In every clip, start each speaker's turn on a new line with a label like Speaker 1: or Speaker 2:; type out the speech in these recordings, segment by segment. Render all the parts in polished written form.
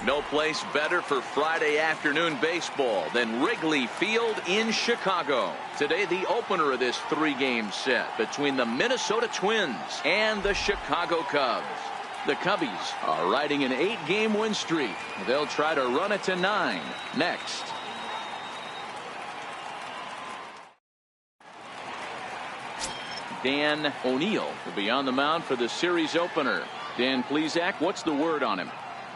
Speaker 1: No place better for Friday afternoon baseball than Wrigley Field in Chicago. Today, the opener of this three-game set between the Minnesota Twins and the Chicago Cubs. The Cubbies are riding an 8-game win streak. They'll try to run it to 9 next. Dan O'Neill will be on the mound for the series opener. Dan Plesac, what's the word on him?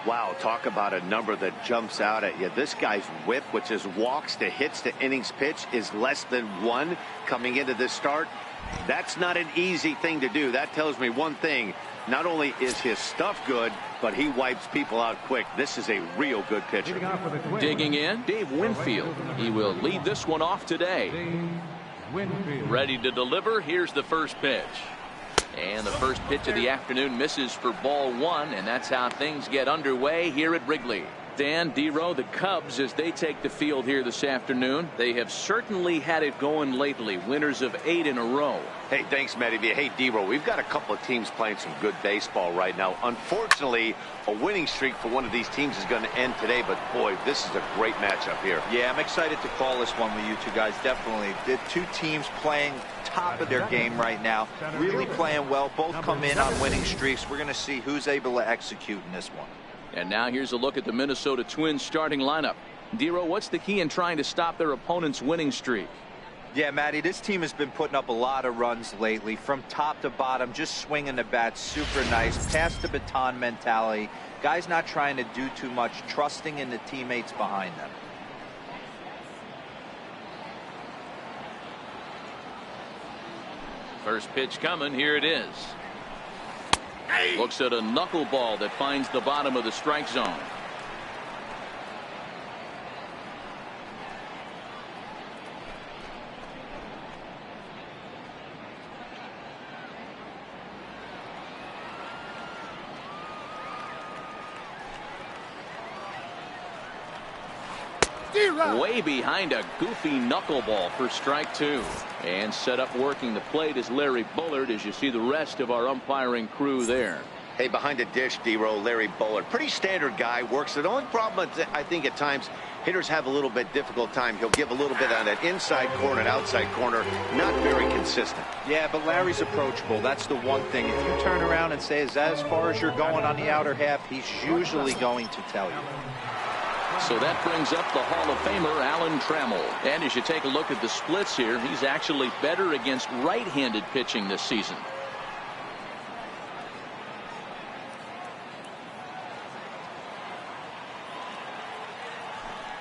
Speaker 2: Wow, talk about a number that jumps out at you. This guy's whip, which is walks to hits to innings pitch, is less than 1 coming into this start. That's not an easy thing to do. That tells me one thing. Not only is his stuff good, but he wipes people out quick. This is a real good pitcher.
Speaker 1: Digging in, Dave Winfield. He will lead this one off today. Ready to deliver. Here's the first pitch. And the first pitch of the afternoon misses for ball 1, and that's how things get underway here at Wrigley. Dan, D-Row, the Cubs, as they take the field here this afternoon, they have certainly had it going lately. Winners of 8 in a row.
Speaker 2: Hey, thanks, Matty. Hey, D-Row, we've got a couple of teams playing some good baseball right now. Unfortunately, a winning streak for one of these teams is going to end today, but boy, this is a great matchup here.
Speaker 3: Yeah, I'm excited to call this one with you two guys. Definitely. The two teams playing top of their game right now, really playing well. Both come in on winning streaks. We're going to see who's able to execute in this one.
Speaker 1: And now here's a look at the Minnesota Twins starting lineup. D-Row, what's the key in trying to stop their opponent's winning streak?
Speaker 3: Yeah, Matty, this team has been putting up a lot of runs lately. From top to bottom, just swinging the bat super nice. Pass the baton mentality. Guys not trying to do too much, trusting in the teammates behind them.
Speaker 1: First pitch coming. Here it is. Looks at a knuckleball that finds the bottom of the strike zone. Way behind a goofy knuckleball for strike 2. And set up working the plate is Larry Bullard, as you see the rest of our umpiring crew there.
Speaker 2: Hey, behind the dish, D-Row, Larry Bullard. Pretty standard guy, works it. The only problem I think at times hitters have a little bit difficult time. He'll give a little bit on that inside corner and outside corner. Not very consistent.
Speaker 3: Yeah, but Larry's approachable. That's the one thing. If you turn around and say, is that as far as you're going on the outer half, he's usually going to tell you.
Speaker 1: So that brings up the Hall of Famer Alan Trammell. And as you take a look at the splits here, he's actually better against right-handed pitching this season.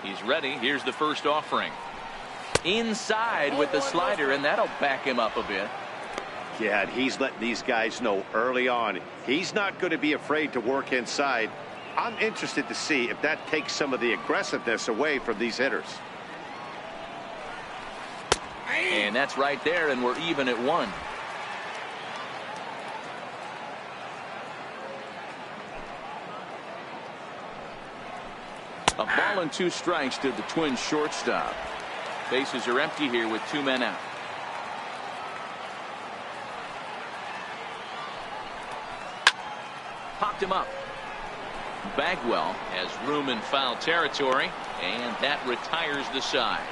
Speaker 1: He's ready. Here's the first offering. Inside with the slider, and that'll back him up a bit.
Speaker 2: Yeah, and he's letting these guys know early on he's not going to be afraid to work inside. I'm interested to see if that takes some of the aggressiveness away from these hitters.
Speaker 1: And that's right there, and we're even at 1. A ball and 2 strikes to the Twins shortstop. Bases are empty here with 2 men out. Popped him up. Bagwell has room in foul territory, and that retires the side.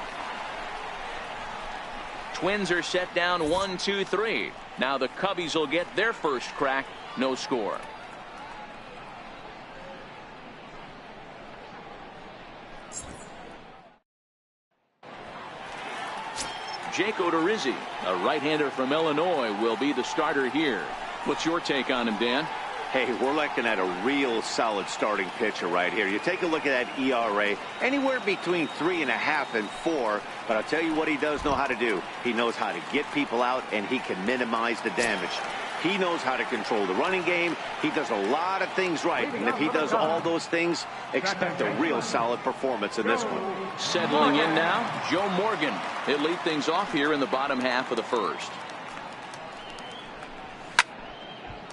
Speaker 1: Twins are set down 1-2-3. Now the Cubbies will get their first crack. No score. Jake Odorizzi, a right-hander from Illinois, will be the starter here. What's your take on him, Dan?
Speaker 2: Hey, we're looking at a real solid starting pitcher right here. You take a look at that ERA, anywhere between 3.5 and 4. But I'll tell you what he does know how to do. He knows how to get people out, and he can minimize the damage. He knows how to control the running game. He does a lot of things right. And if he does all those things, expect a real solid performance in this one.
Speaker 1: Settling in now, Joe Morgan. He'll lead things off here in the bottom half of the first.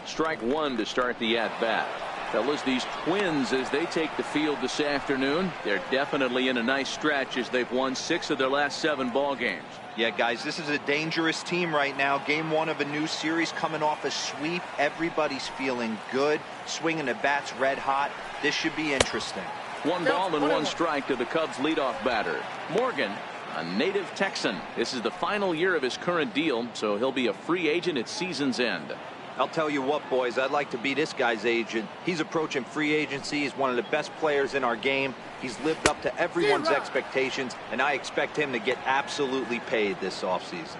Speaker 1: Strike 1 to start the at-bat. Fellas, these Twins, as they take the field this afternoon, they're definitely in a nice stretch as they've won 6 of their last 7 ball games.
Speaker 3: Yeah, guys, this is a dangerous team right now. Game 1 of a new series, coming off a sweep. Everybody's feeling good, swinging the bats red hot. This should be interesting.
Speaker 1: 1 ball and 1 strike to the Cubs leadoff batter. Morgan, a native Texan. This is the final year of his current deal, so he'll be a free agent at season's end.
Speaker 3: I'll tell you what, boys, I'd like to be this guy's agent. He's approaching free agency. He's one of the best players in our game. He's lived up to everyone's expectations, and I expect him to get absolutely paid this offseason.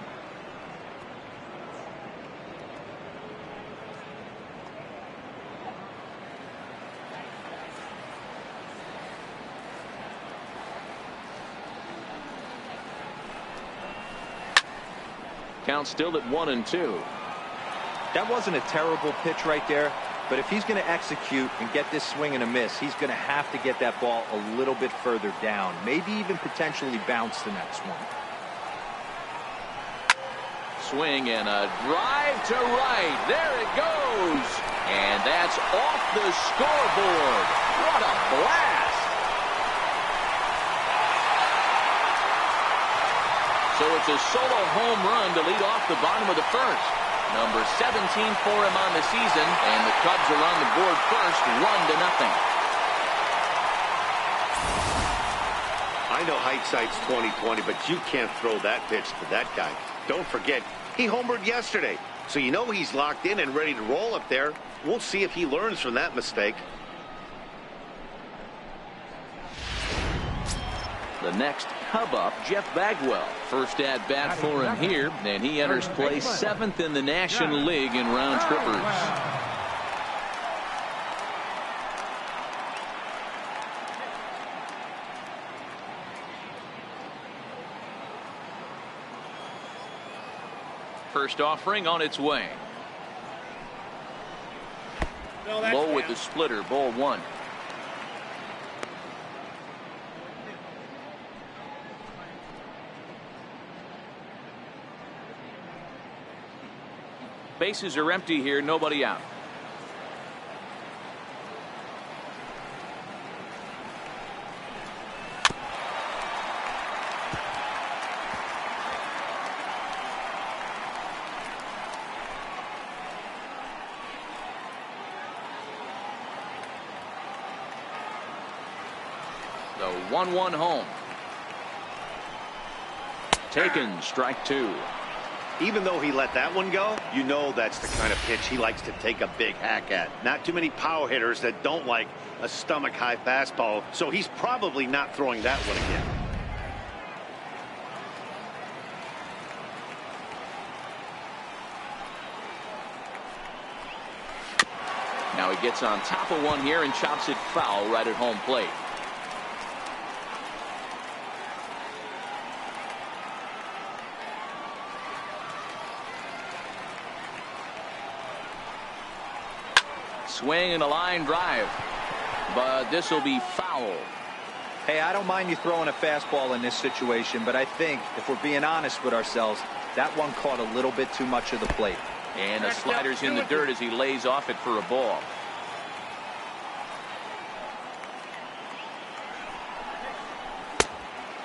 Speaker 1: Count still at 1-2.
Speaker 3: That wasn't a terrible pitch right there, but if he's going to execute and get this swing and a miss, he's going to have to get that ball a little bit further down, maybe even potentially bounce the next one.
Speaker 1: Swing and a drive to right. There it goes. And that's off the scoreboard. What a blast. So it's a solo home run to lead off the bottom of the first. Number 17 for him on the season, and the Cubs are on the board first, 1-0.
Speaker 2: I know hindsight's 20/20, but you can't throw that pitch to that guy. Don't forget, he homered yesterday, so you know he's locked in and ready to roll up there. We'll see if he learns from that mistake.
Speaker 1: The next Cub up, Jeff Bagwell. First at bat for him here, and he enters play 7th in the National League in round trippers. First offering on its way. Low with the splitter, ball 1. Bases are empty here, nobody out. The 1-1 home. Taken, strike 2.
Speaker 2: Even though he let that one go, you know that's the kind of pitch he likes to take a big hack at. Not too many power hitters that don't like a stomach-high fastball, so he's probably not throwing that one again.
Speaker 1: Now he gets on top of one here and chops it foul right at home plate. Swing and a line drive, but this will be foul.
Speaker 3: Hey, I don't mind you throwing a fastball in this situation, but I think if we're being honest with ourselves, that one caught a little bit too much of the plate.
Speaker 1: And the slider's in the dirt as he lays off it for a ball.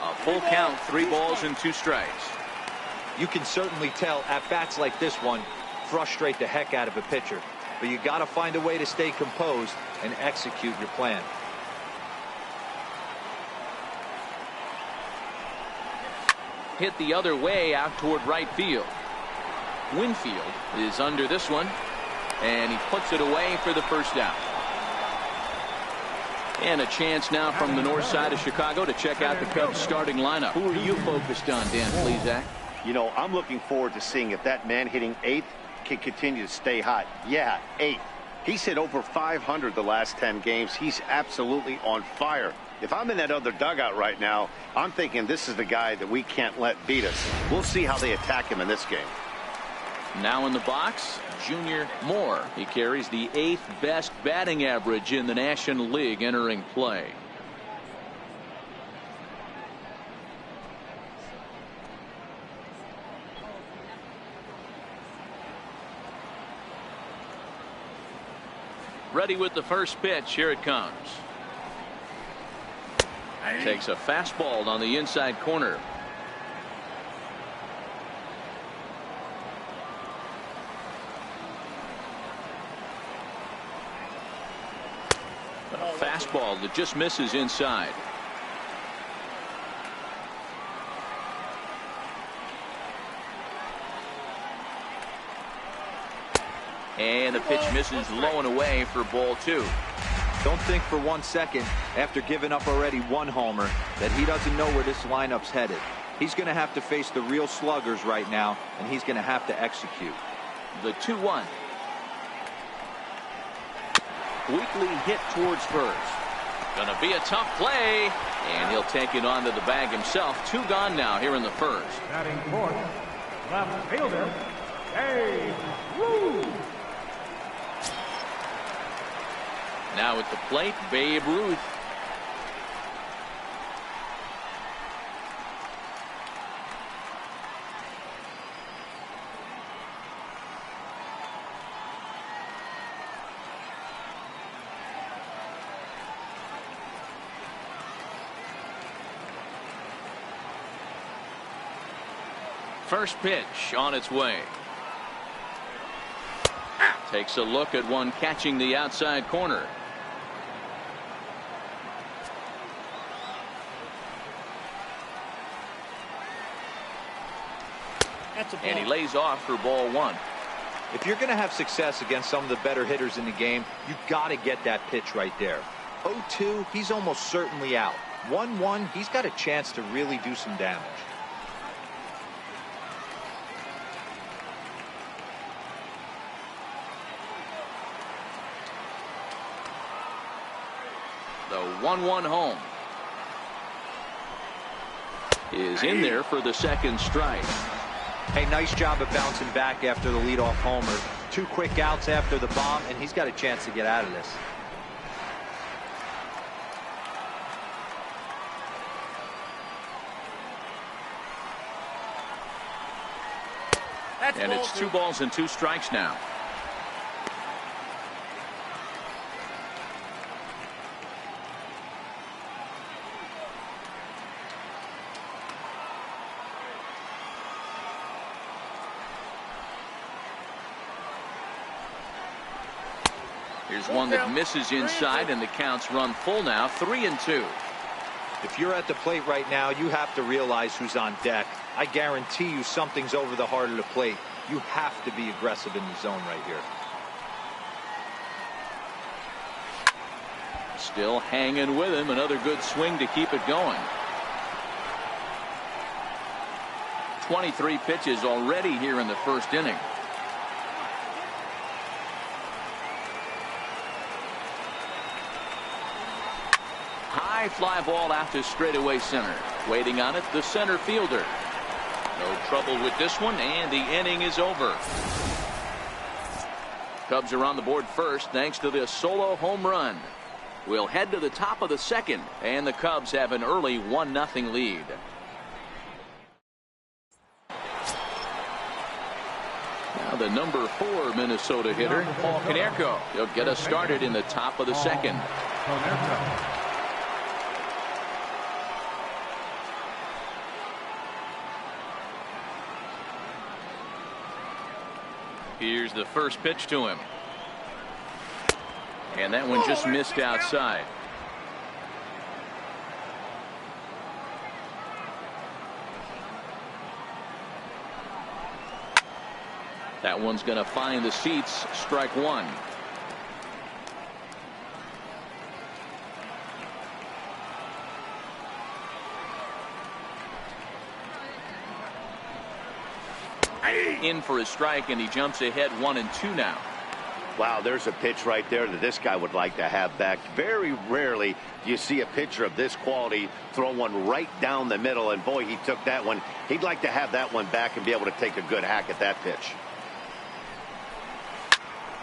Speaker 1: A full count, 3 balls and 2 strikes.
Speaker 3: You can certainly tell at bats like this one frustrate the heck out of a pitcher. But you got to find a way to stay composed and execute your plan.
Speaker 1: Hit the other way out toward right field. Winfield is under this one, and he puts it away for the first out. And a chance now from the north side of Chicago to check out the Cubs starting lineup. Who are you focused on, Dan Plesac?
Speaker 2: You know, I'm looking forward to seeing if that man hitting 8th can continue to stay hot. Yeah, 8. He's hit over 500 the last 10 games. He's absolutely on fire. If I'm in that other dugout right now, I'm thinking this is the guy that we can't let beat us. We'll see how they attack him in this game.
Speaker 1: Now in the box, Junior Moore. He carries the 8th best batting average in the National League entering play. Ready with the first pitch. Here it comes. Takes a fastball on the inside corner. A fastball that just misses inside. And the pitch misses low and away for ball 2.
Speaker 3: Don't think for 1 second, after giving up already 1 homer, that he doesn't know where this lineup's headed. He's going to have to face the real sluggers right now, and he's going to have to execute.
Speaker 1: The 2-1. Weakly hit towards first. Going to be a tough play, and he'll take it onto the bag himself. 2 gone now here in the first.
Speaker 4: Batting fourth, left fielder, Babe Ruth.
Speaker 1: Now at the plate, Babe Ruth. First pitch on its way. Takes a look at one catching the outside corner. And he lays off for ball 1.
Speaker 3: If you're going to have success against some of the better hitters in the game, you got to get that pitch right there. 0-2, he's almost certainly out. 1-1, he's got a chance to really do some damage.
Speaker 1: The 1-1 home is in there for the second strike.
Speaker 3: Hey, nice job of bouncing back after the leadoff homer. 2 quick outs after the bomb, and he's got a chance to get out of this.
Speaker 1: And it's 2 balls and 2 strikes now. Here's one that misses inside, and the count's run full now. 3-2.
Speaker 3: If you're at the plate right now, you have to realize who's on deck. I guarantee you something's over the heart of the plate. You have to be aggressive in the zone right here.
Speaker 1: Still hanging with him. Another good swing to keep it going. 23 pitches already here in the first inning. High fly ball out to straightaway center. Waiting on it, the center fielder. No trouble with this one, and the inning is over. Cubs are on the board first thanks to this solo home run. We'll head to the top of the second, and the Cubs have an early 1-0 lead. Now the number 4 Minnesota hitter, Paul Konerko. He'll get us started in the top of the second. Here's the first pitch to him. And that one just missed outside. That one's going to find the seats. Strike 1. In for a strike, and he jumps ahead 1-2 now.
Speaker 2: Wow, there's a pitch right there that this guy would like to have back. Very rarely do you see a pitcher of this quality throw one right down the middle, and boy, he took that one. He'd like to have that one back and be able to take a good hack at that pitch.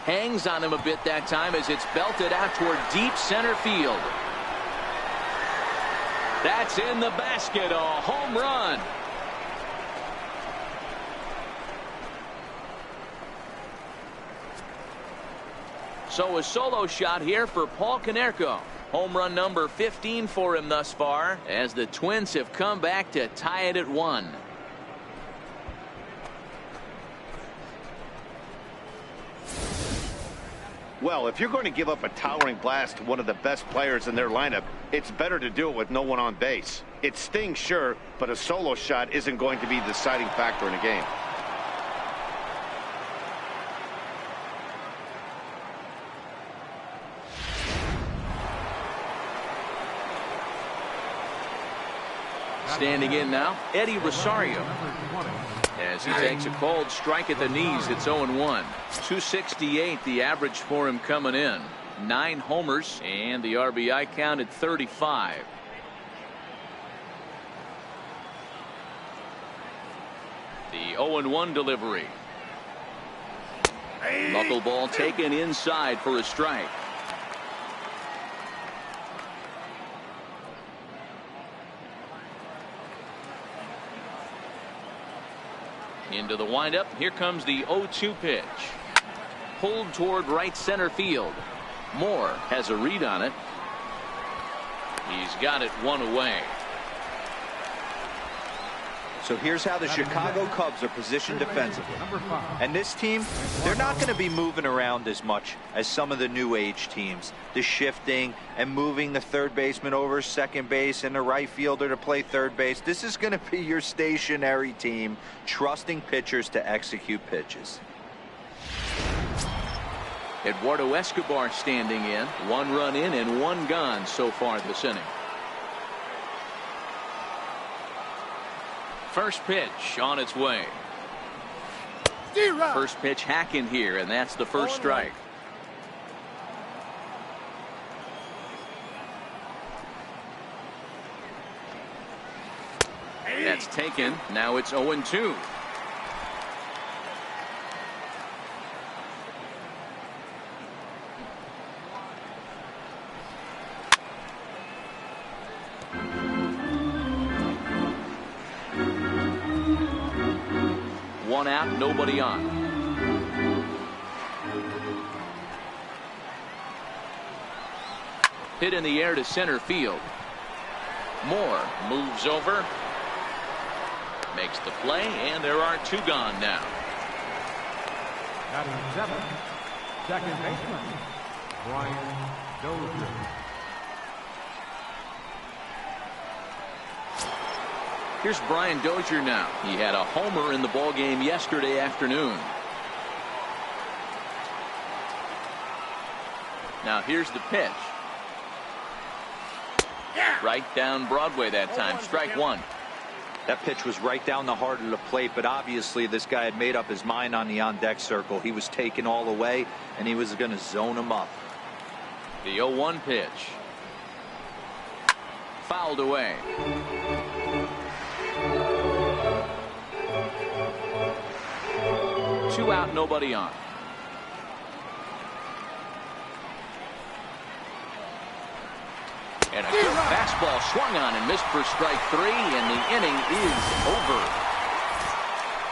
Speaker 1: Hangs on him a bit that time as it's belted out toward deep center field. That's in the basket, a home run. So a solo shot here for Paul Konerko. Home run number 15 for him thus far, as the Twins have come back to tie it at 1.
Speaker 2: Well, if you're going to give up a towering blast to one of the best players in their lineup, it's better to do it with no one on base. It stings, sure, but a solo shot isn't going to be the deciding factor in a game.
Speaker 1: Standing in now, Eddie Rosario. As he takes a cold strike at the knees, it's 0-1. 268 the average for him coming in. 9 homers, and the RBI count at 35. The 0-1 delivery. Knuckleball taken inside for a strike. Into the windup. Here comes the 0-2 pitch. Pulled toward right center field. Moore has a read on it. He's got it 1 away.
Speaker 3: So here's how the Chicago Cubs are positioned defensively. And this team, they're not going to be moving around as much as some of the new age teams. The shifting and moving the third baseman over second base and the right fielder to play third base. This is going to be your stationary team, trusting pitchers to execute pitches.
Speaker 1: Eduardo Escobar standing in. 1 run in and 1 gone so far this inning. First pitch on its way. First pitch hacking here, and that's the first strike. That's taken. Now it's 0-2. One out, nobody on. Hit in the air to center field. Moore moves over, makes the play, and there are 2 gone now.
Speaker 4: Batting 7, second baseman, Brian Dozier.
Speaker 1: Here's Brian Dozier now. He had a homer in the ballgame yesterday afternoon. Now here's the pitch. Right down Broadway that time. Strike 1.
Speaker 3: That pitch was right down the heart of the plate, but obviously this guy had made up his mind on the on-deck circle. He was taken all the way, and he was going to zone him up.
Speaker 1: The 0-1 pitch. Fouled away. Two out, nobody on. And a good fastball swung on and missed for strike 3, and the inning is over.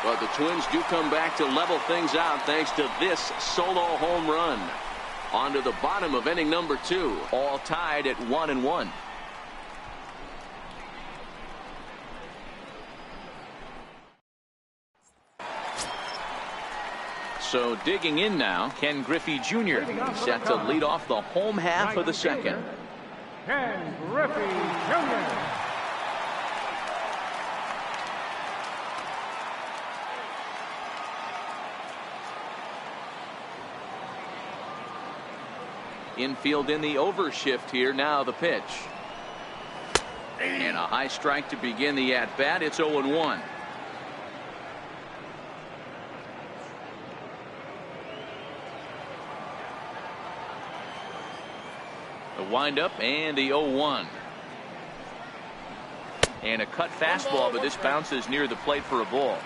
Speaker 1: But the Twins do come back to level things out thanks to this solo home run. On to the bottom of inning number 2, all tied at 1-1. So digging in now, Ken Griffey Jr. set to lead off the home half of the second.
Speaker 4: Ken Griffey Jr.
Speaker 1: Infield in the overshift here. Now the pitch. And a high strike to begin the at-bat. It's 0-1. The windup and the 0-1. And a cut fastball, but this bounces near the plate for a ball.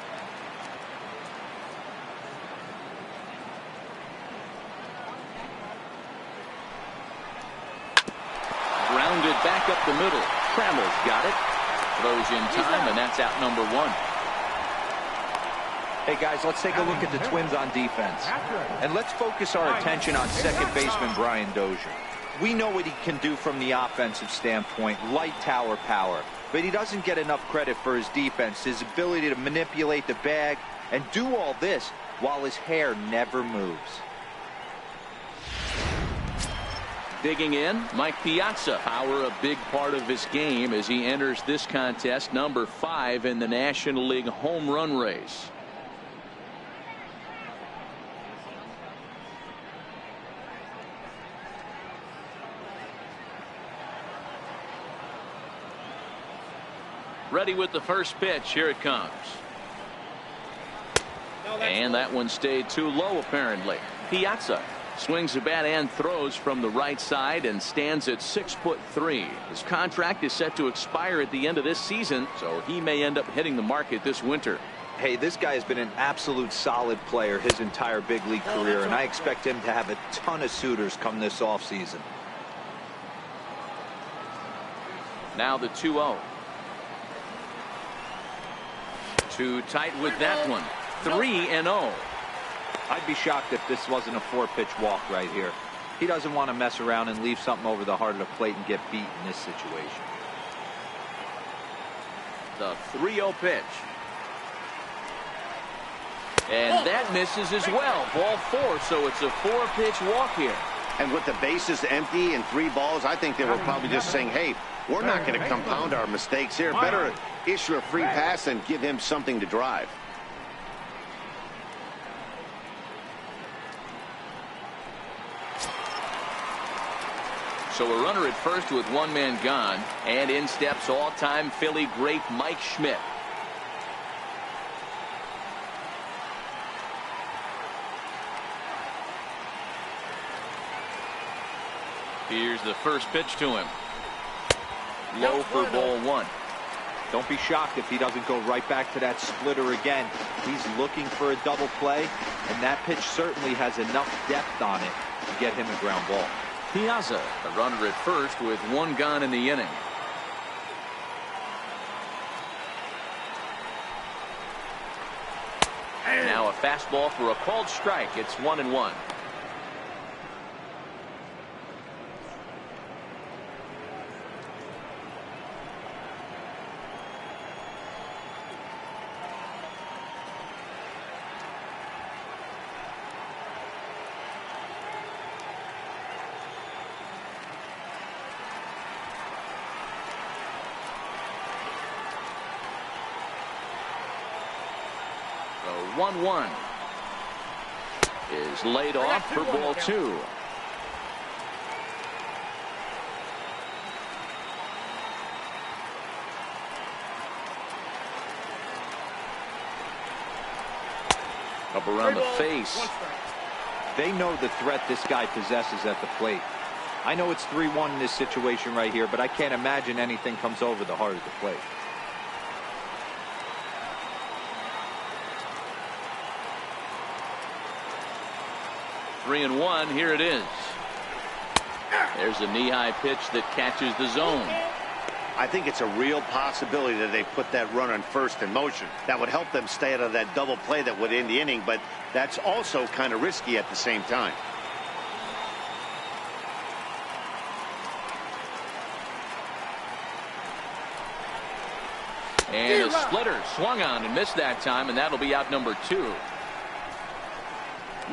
Speaker 1: Grounded back up the middle. Trammell's got it. Throws in time, and that's out number 1.
Speaker 3: Hey, guys, let's take a look at the Twins on defense. And let's focus our attention on second baseman Brian Dozier. We know what he can do from the offensive standpoint, light tower power. But he doesn't get enough credit for his defense, his ability to manipulate the bag and do all this while his hair never moves.
Speaker 1: Digging in, Mike Piazza. Power a big part of his game as he enters this contest, number 5 in the National League home run race. Ready with the first pitch. Here it comes. And that one stayed too low, apparently. Piazza swings the bat and throws from the right side and stands at 6'3". His contract is set to expire at the end of this season, so he may end up hitting the market this winter.
Speaker 3: Hey, this guy has been an absolute solid player his entire big league career, and I expect him to have a ton of suitors come this offseason.
Speaker 1: Now the 2-0. Too tight with that one. 3-0.
Speaker 3: I'd be shocked if this wasn't a 4-pitch walk right here. He doesn't want to mess around and leave something over the heart of the plate and get beat in this situation.
Speaker 1: The 3-0 pitch. And that misses as well. Ball 4, so it's a 4-pitch walk here.
Speaker 2: And with the bases empty and 3 balls, I think they were probably just saying, hey, we're not going to compound our mistakes here. Better issue a free pass and give him something to drive.
Speaker 1: So a runner at first with 1 man gone, and in steps all-time Philly great Mike Schmidt. Here's the first pitch to him. Low for ball 1.
Speaker 3: Don't be shocked if he doesn't go right back to that splitter again. He's looking for a double play, and that pitch certainly has enough depth on it to get him a ground ball.
Speaker 1: Piazza, a runner at first with 1 gone in the inning. Now a fastball for a called strike. It's 1-1. The 1-1 is laid off for ball 2. Up around the face.
Speaker 3: They know the threat this guy possesses at the plate. I know it's 3-1 in this situation right here, but I can't imagine anything comes over the heart of the plate.
Speaker 1: 3-1. Here it is. There's a knee-high pitch that catches the zone.
Speaker 2: I think it's a real possibility that they put that runner in first in motion. That would help them stay out of that double play that would end the inning, but that's also kind of risky at the same time.
Speaker 1: And a splitter swung on and missed that time, and that'll be out number 2.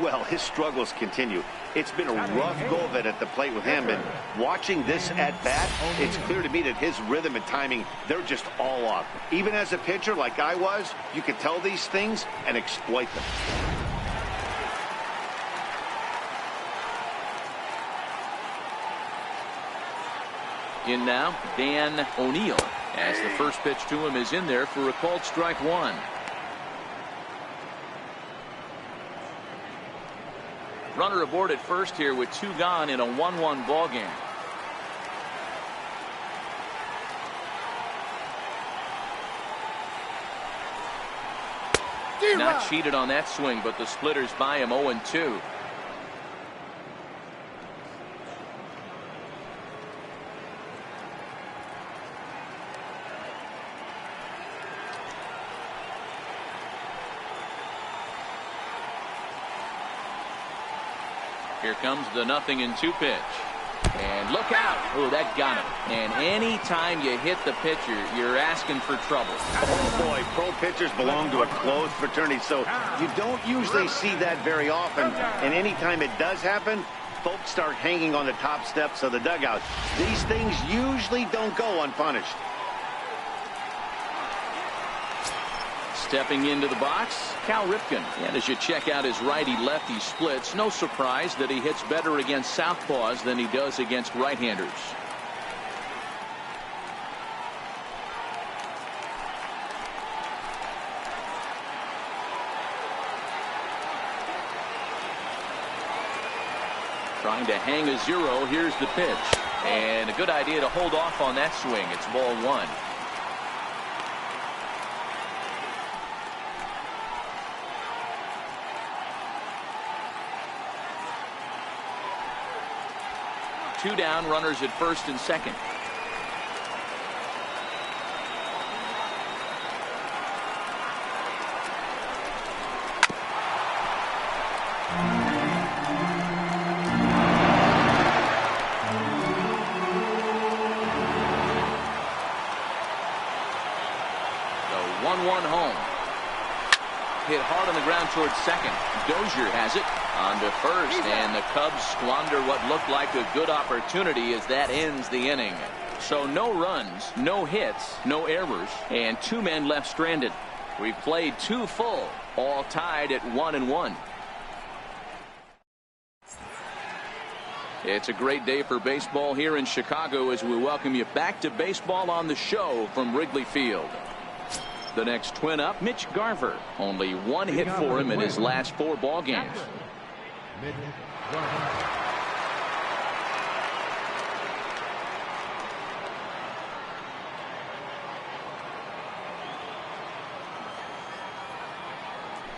Speaker 2: Well, his struggles continue. It's been a rough go of it at the plate with him, and watching this at bat, it's clear to me that his rhythm and timing, they're just all off. Even as a pitcher like I was, you can tell these things and exploit them.
Speaker 1: In now, Dan O'Neill, as the first pitch to him is in there for a called strike 1. Runner aboard at first here with 2 gone in a 1-1 ball game. Not cheated on that swing, but the splitters by him 0-2. Here comes the 0-2 pitch. And look out. Oh, that got him. And any time you hit the pitcher, you're asking for trouble.
Speaker 2: Oh, boy, pro pitchers belong to a closed fraternity, so you don't usually see that very often. And anytime it does happen, folks start hanging on the top steps of the dugout. These things usually don't go unpunished.
Speaker 1: Stepping into the box, Cal Ripken. And as you check out his righty-lefty splits, no surprise that he hits better against southpaws than he does against right-handers. Trying to hang a 0. Here's the pitch. And a good idea to hold off on that swing. It's ball 1. Two down, runners at first and second. The 1-1 home. Hit hard on the ground towards second. Dozier has it on to first, and the Cubs squander what looked like a good opportunity as that ends the inning. So no runs, no hits, no errors, and 2 men left stranded. We've played 2 full, all tied at 1-1. It's a great day for baseball here in Chicago as we welcome you back to Baseball on the Show from Wrigley Field. The next twin up, Mitch Garver. Only 1 hit for him in his last 4 ball games.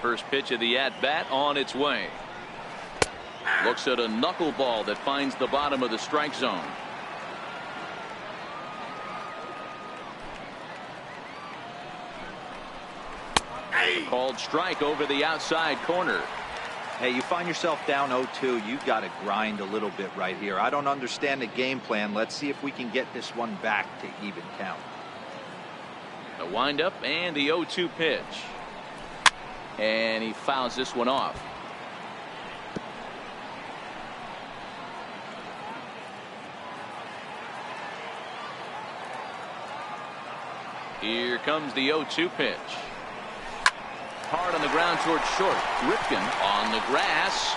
Speaker 1: First pitch of the at-bat on its way. Looks at a knuckleball that finds the bottom of the strike zone. Called strike over the outside corner.
Speaker 3: Hey, you find yourself down 0-2. You've got to grind a little bit right here. I don't understand the game plan. Let's see if we can get this one back to even count.
Speaker 1: The windup and the 0-2 pitch. And he fouls this one off. Here comes the 0-2 pitch. Hard on the ground towards short. Ripken on the grass.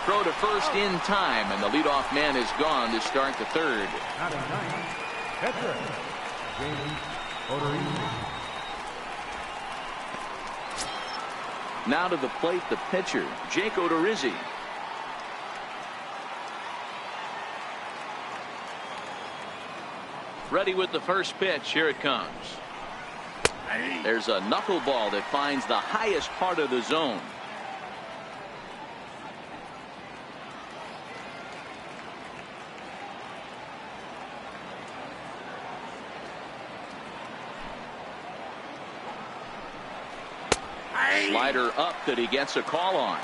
Speaker 1: Throw to first in time, and the leadoff man is gone to start the third. Now to the plate, the pitcher, Jake Odorizzi. Ready with the first pitch. Here it comes. There's a knuckleball that finds the highest part of the zone. Slider up that he gets a call on.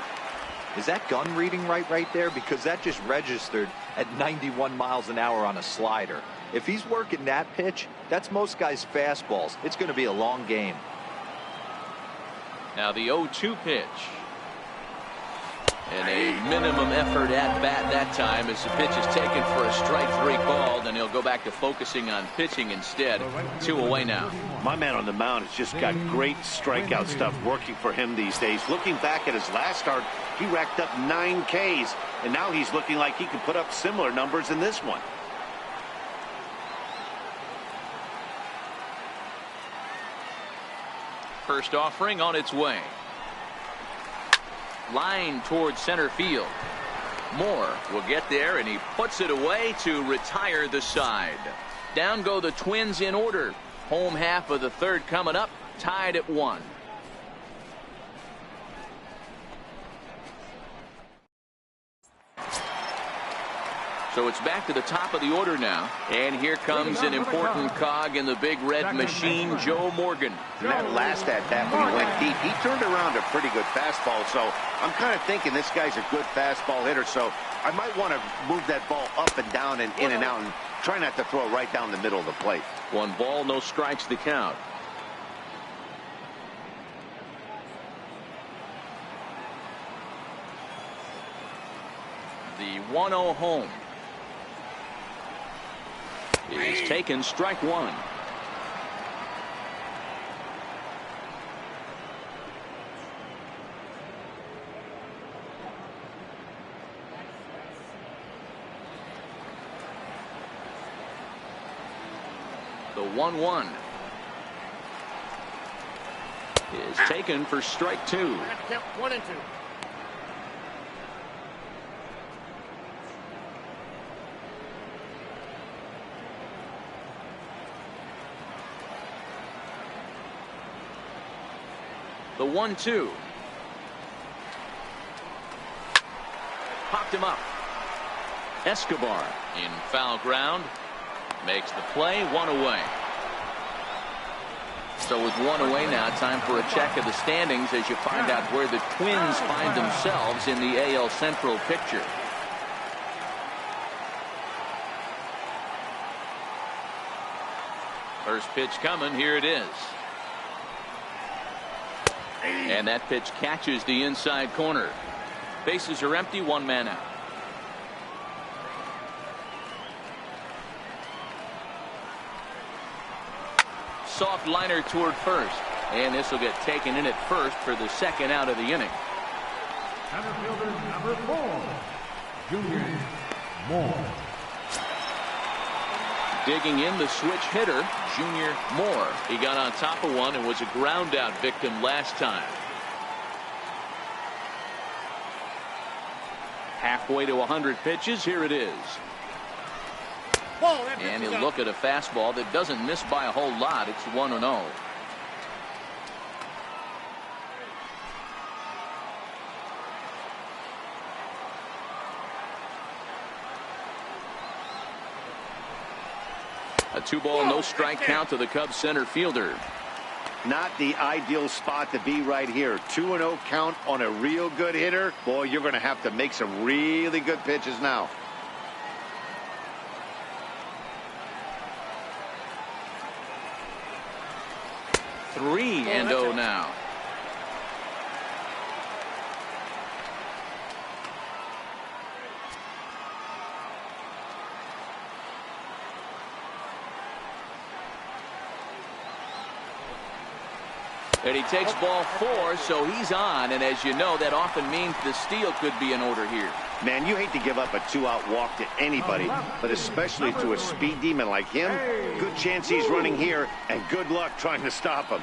Speaker 3: Is that gun reading right there? Because that just registered at 91 miles an hour on a slider. If he's working that pitch, that's most guys' fastballs. It's going to be a long game.
Speaker 1: Now the 0-2 pitch. And a minimum effort at bat that time as the pitch is taken for a strike 3 call. Then he'll go back to focusing on pitching instead. 2 away now.
Speaker 2: My man on the mound has just got great strikeout stuff working for him these days. Looking back at his last start, he racked up 9 Ks, and now he's looking like he could put up similar numbers in this one.
Speaker 1: First offering on its way. Line towards center field. Moore will get there, and he puts it away to retire the side. Down go the Twins in order. Home half of the third coming up, tied at 1. So it's back to the top of the order now. And here comes an important cog in the big red machine, Joe Morgan.
Speaker 2: That last at-bat when he went deep, he turned around a pretty good fastball. So I'm kind of thinking this guy's a good fastball hitter. So I might want to move that ball up and down and in and out and try not to throw it right down the middle of the plate.
Speaker 1: 1 ball, no strikes the count. The 1-0 home is taken, strike 1. The 1-1 is taken for strike 2.
Speaker 5: 1 and 2.
Speaker 1: The 1-2. Popped him up. Escobar in foul ground. Makes the play, 1 away. So with 1 away now, time for a check of the standings as you find out where the Twins find themselves in the AL Central picture. First pitch coming, here it is. And that pitch catches the inside corner. Bases are empty, 1 man out. Soft liner toward first. And this will get taken in at first for the 2nd out of the inning.
Speaker 4: Center fielder number 4, Junior Moore.
Speaker 1: Digging in, the switch hitter, Junior Moore. He got on top of one and was a ground out victim last time. Halfway to 100 pitches, here it is. And he'll look at a fastball that doesn't miss by a whole lot. It's 1-0. A 2-ball, no strike count to the Cubs center fielder.
Speaker 2: Not the ideal spot to be right here. 2-0 count on a real good hitter. Boy, you're going to have to make some really good pitches now.
Speaker 1: Three and 0 now. And he takes ball 4, so he's on. And as you know, that often means the steal could be in order here.
Speaker 2: Man, you hate to give up a 2-out walk to anybody, but especially to a speed demon like him. Good chance he's running here, and good luck trying to stop him.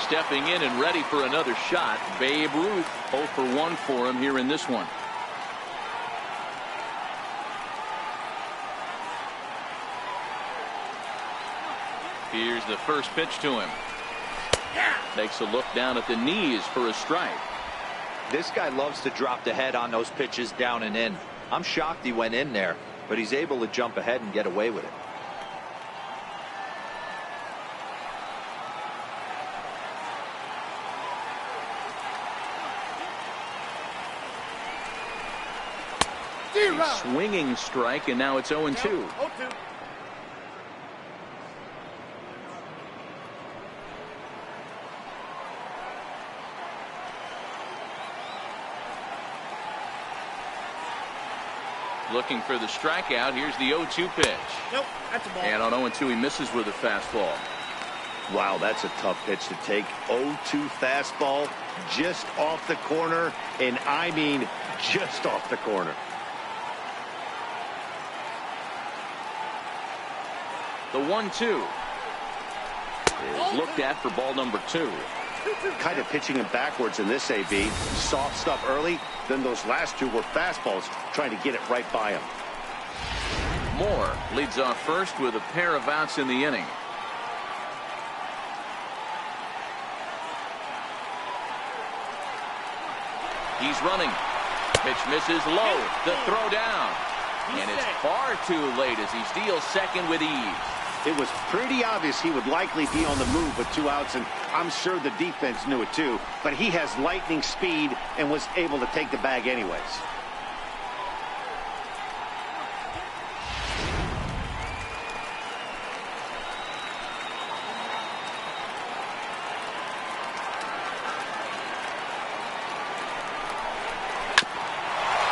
Speaker 1: Stepping in and ready for another shot, Babe Ruth. 0 for 1 for him here in this one. Here's the first pitch to him. Takes a look down at the knees for a strike.
Speaker 3: This guy loves to drop the head on those pitches down and in. I'm shocked he went in there, but he's able to jump ahead and get away with it.
Speaker 1: A swinging strike, and now it's 0-2.
Speaker 5: 0-2.
Speaker 1: Looking for the strikeout. Here's the 0-2 pitch.
Speaker 5: Nope, that's a ball.
Speaker 1: And on 0-2, he misses with a fastball.
Speaker 2: Wow, that's a tough pitch to take. 0-2 fastball just off the corner, and I mean just off the corner.
Speaker 1: The 1-2 is looked at for ball number 2.
Speaker 2: Kind of pitching him backwards in this AB. Soft stuff early, then those last 2 were fastballs, trying to get it right by him.
Speaker 1: Moore leads off first with a pair of outs in the inning. He's running. Pitch misses low. The throw down. And it's far too late as he steals second with ease.
Speaker 2: It was pretty obvious he would likely be on the move with 2 outs, and I'm sure the defense knew it too. But he has lightning speed and was able to take the bag anyways.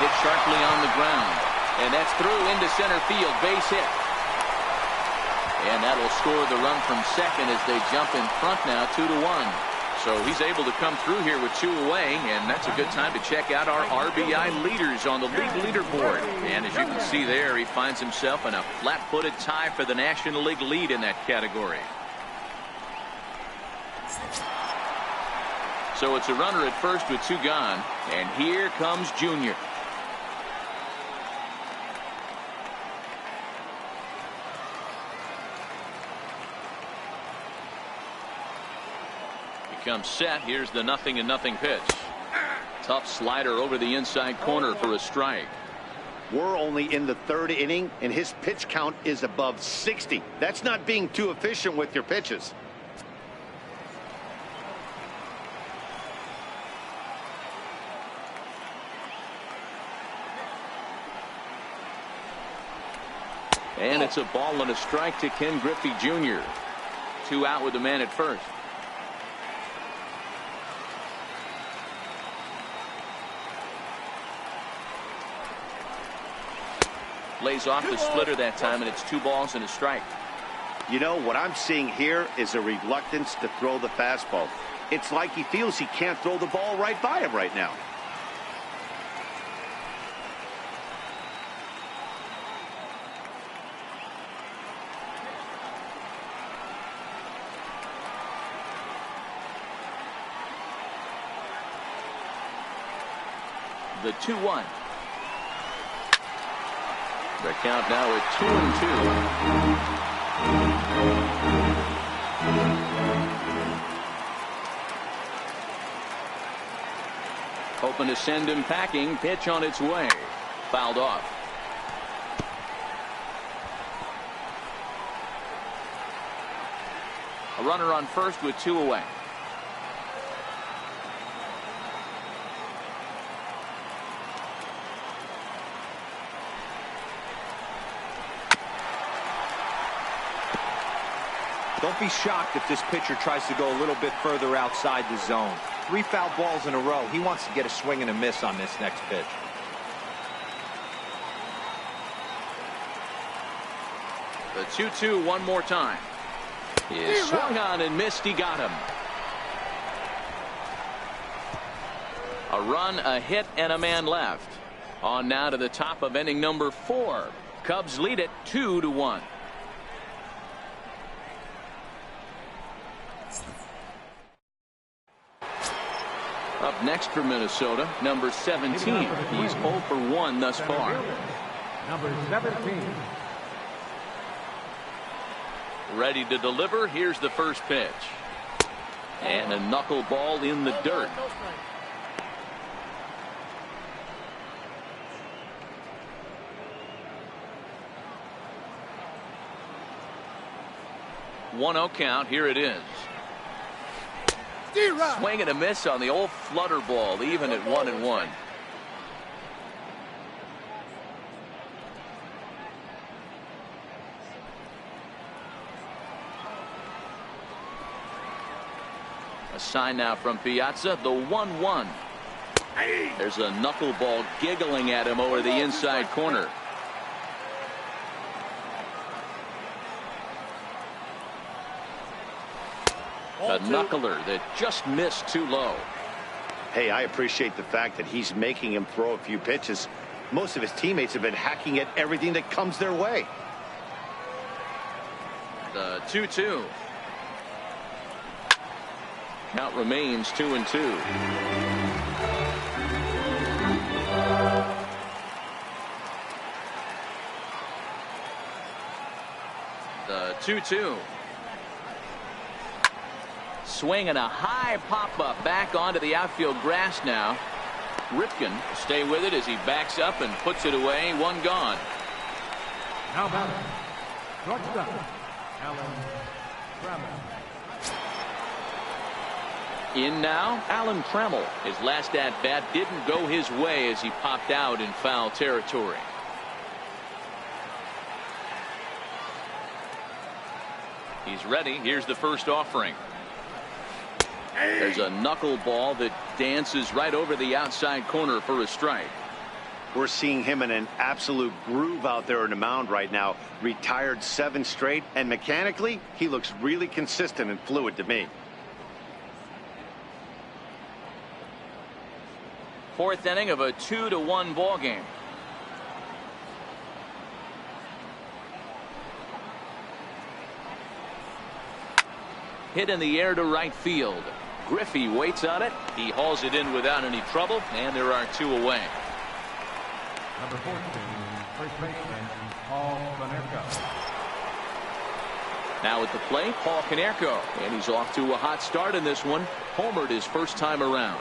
Speaker 1: Hit sharply on the ground. And that's through into center field. Base hit. And that'll score the run from second as they jump in front now 2-1. So he's able to come through here with 2 away, and that's a good time to check out our RBI leaders on the league leaderboard. And as you can see there, he finds himself in a flat-footed tie for the National League lead in that category. So it's a runner at first with 2 gone, and here comes Junior. Comes set. Here's the 0-0 pitch. Tough slider over the inside corner for a strike.
Speaker 2: We're only in the 3rd inning, and his pitch count is above 60. That's not being too efficient with your pitches.
Speaker 1: And it's a ball and a strike to Ken Griffey Jr. 2 out with the man at first. Lays off the splitter that time, and it's 2 balls and a strike.
Speaker 2: You know, what I'm seeing here is a reluctance to throw the fastball. It's like he feels he can't throw the ball right by him right now.
Speaker 1: The 2-1. The count now at 2-2. Hoping to send him packing. Pitch on its way. Fouled off. A runner on first with 2 away.
Speaker 3: Don't be shocked if this pitcher tries to go a little bit further outside the zone. 3 foul balls in a row. He wants to get a swing and a miss on this next pitch.
Speaker 1: The 2-2 one more time. He swung on and missed. He got him. A run, a hit, and a man left. On now to the top of inning number 4. Cubs lead it 2-1. Up next for Minnesota, number 17. He's 0 for 1 thus far.
Speaker 4: Number 17.
Speaker 1: Ready to deliver. Here's the first pitch. And a knuckleball in the dirt. 1-0 count. Here it is. Swing and a miss on the old flutter ball, even at 1-1. A sign now from Piazza, the 1-1. There's a knuckleball giggling at him over the inside corner. A knuckler that just missed too low.
Speaker 2: Hey, I appreciate the fact that he's making him throw a few pitches. Most of his teammates have been hacking at everything that comes their way.
Speaker 1: The 2-2. Count remains 2-2. The 2-2. Swing and a high pop-up back onto the outfield grass now. Ripken will stay with it as he backs up and puts it away. One gone.
Speaker 4: Now batting, shortstop, Alan Trammell.
Speaker 1: In now, Alan Trammell. His last at-bat didn't go his way as he popped out in foul territory. He's ready. Here's the first offering. There's a knuckleball that dances right over the outside corner for a strike.
Speaker 2: We're seeing him in an absolute groove out there in the mound right now. Retired 7 straight, and mechanically, he looks really consistent and fluid to me.
Speaker 1: Fourth inning of a 2-1 ball game. Hit in the air to right field. Griffey waits on it. He hauls it in without any trouble, and there are 2 away.
Speaker 4: Number 14, first baseman, Paul Konerko.
Speaker 1: Now at the plate, Paul Konerko, and he's off to a hot start in this one. Homered his first time around.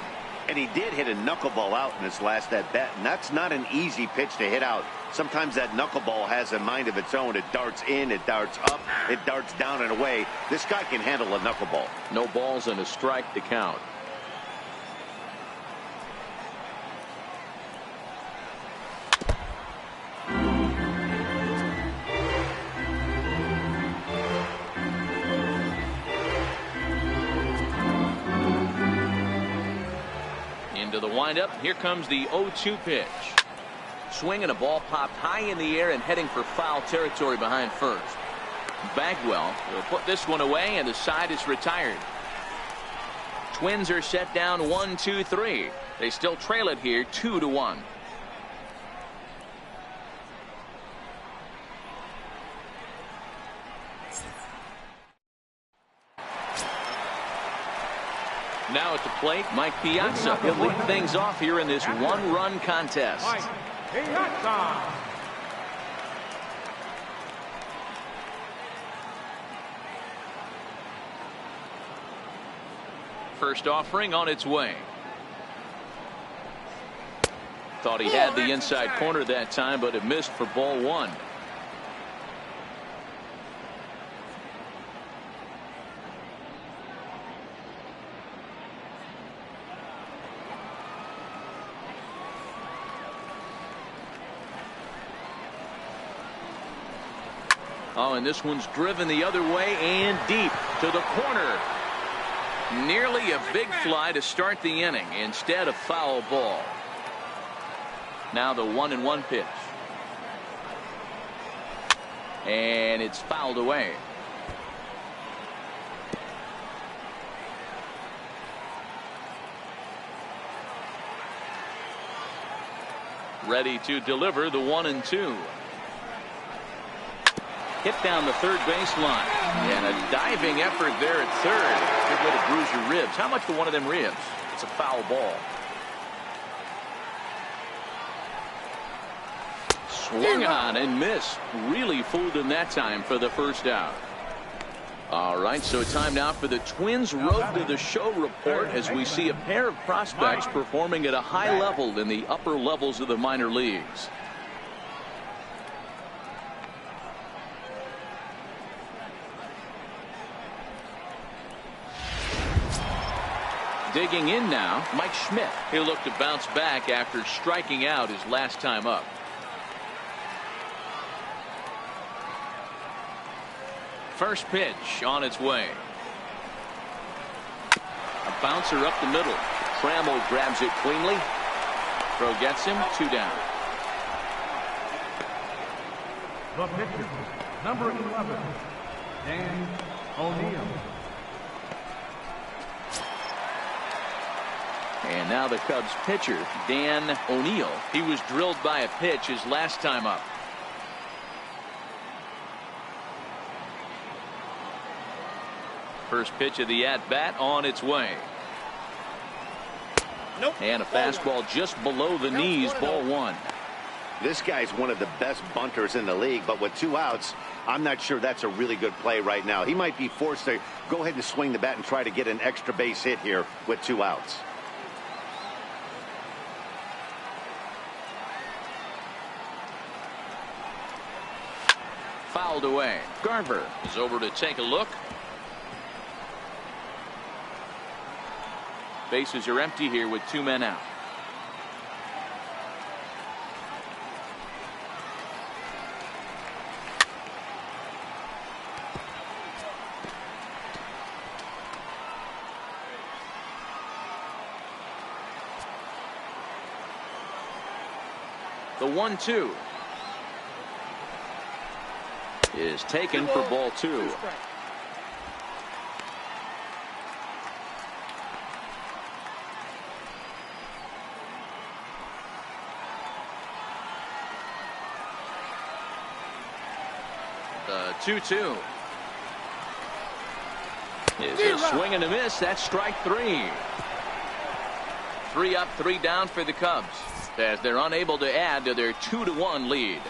Speaker 2: And he did hit a knuckleball out in his last at-bat, and that's not an easy pitch to hit out. Sometimes that knuckleball has a mind of its own. It darts in, it darts up, it darts down and away. This guy can handle a knuckleball.
Speaker 1: No balls and a strike to count. Into the windup. Here comes the 0-2 pitch. Swing and a ball popped high in the air and heading for foul territory behind first. Bagwell will put this one away, and the side is retired. Twins are set down 1-2-3. They still trail it here 2-1. Now at the plate, Mike Piazza. He'll lead things off here in this one-run contest.
Speaker 4: Mike Piazza.
Speaker 1: First offering on its way. Thought he had the inside corner that time, but it missed for ball 1. Oh, and this one's driven the other way and deep to the corner. Nearly a big fly to start the inning. Instead, a foul ball. Now the 1-1 pitch. And it's fouled away. Ready to deliver the 1-2. Hit down the third baseline. And a diving effort there at third. Good way to bruise your ribs. How much for one of them ribs? It's a foul ball. Swung on and missed. Really fooled him that time for the first out. All right, so time now for the Twins Road to the Show report as we see a pair of prospects performing at a high level in the upper levels of the minor leagues. Digging in now, Mike Schmidt. He'll look to bounce back after striking out his last time up. First pitch on its way. A bouncer up the middle. Trammell grabs it cleanly. Throw gets him. 2 down.
Speaker 4: The pitcher, number 11, Dan O'Neill.
Speaker 1: And now the Cubs pitcher, Dan O'Neill. He was drilled by a pitch his last time up. First pitch of the at-bat on its way.
Speaker 5: Nope.
Speaker 1: And a fastball just below the knees, ball 1.
Speaker 2: This guy's one of the best bunters in the league, but with 2 outs, I'm not sure that's a really good play right now. He might be forced to go ahead and swing the bat and try to get an extra base hit here with 2 outs.
Speaker 1: fouled away. Garver is over to take a look. Bases are empty here with 2 men out. The 1-2 is taken for ball 2. The 2-2 is a swing and a miss. That's strike 3. 3 up, 3 down for the Cubs, as they're unable to add to their 2-1 lead.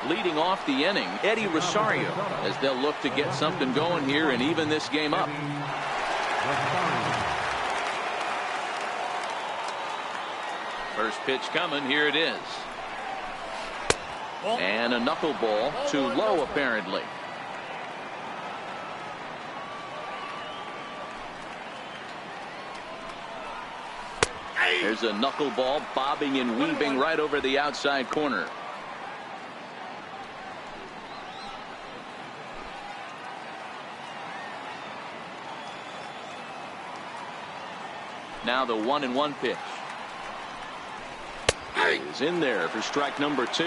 Speaker 1: Leading off the inning, Eddie Rosario, as they'll look to get something going here and even this game up. First pitch coming. Here it is. And a knuckleball too low, apparently. There's a knuckleball bobbing and weaving right over the outside corner. Now the 1-1 pitch is in there for strike number 2.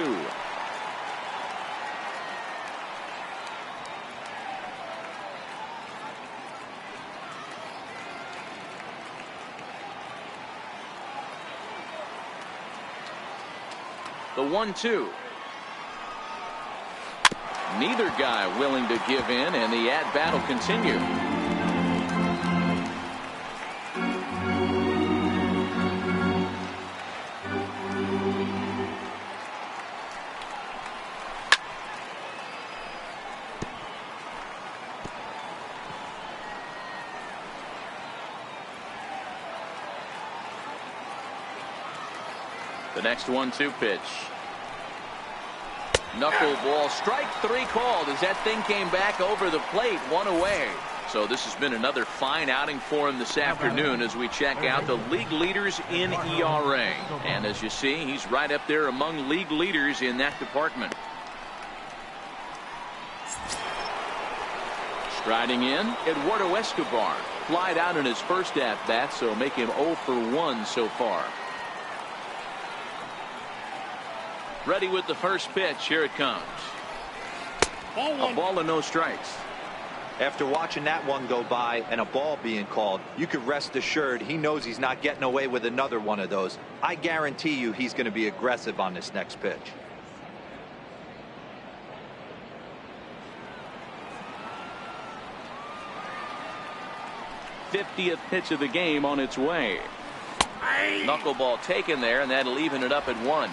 Speaker 1: The 1-2. Neither guy willing to give in, and the at-bat will continue. The next 1-2 pitch. Knuckleball, strike 3 called as that thing came back over the plate, 1 away. So this has been another fine outing for him this afternoon as we check out the league leaders in ERA. And as you see, he's right up there among league leaders in that department. Striding in, Eduardo Escobar. Flied out in his first at-bat, so make him 0 for 1 so far. Ready with the first pitch. Here it comes. A ball and no strikes.
Speaker 3: After watching that one go by and a ball being called, you could rest assured he knows he's not getting away with another one of those. I guarantee you he's going to be aggressive on this next pitch.
Speaker 1: '50th pitch of the game on its way. Knuckleball taken there, and that'll even it up at 1.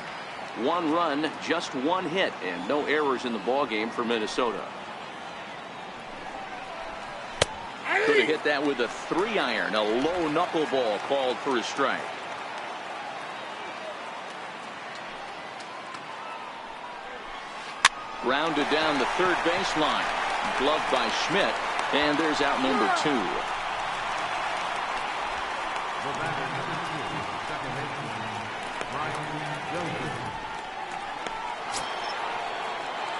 Speaker 1: 1 run, just 1 hit, and no errors in the ball game for Minnesota. Could have hit that with a 3-iron. A low knuckleball called for a strike. Grounded down the third baseline. Gloved by Schmidt, and there's out number 2.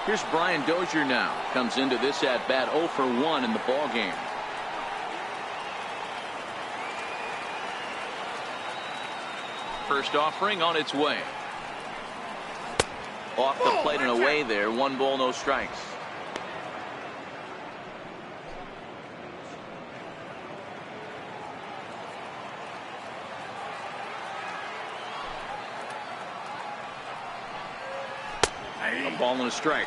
Speaker 1: Here's Brian Dozier now. Comes into this at bat 0 for 1 in the ball game. First offering on its way. Off the plate and away there. 1 ball, no strikes. A ball and a strike.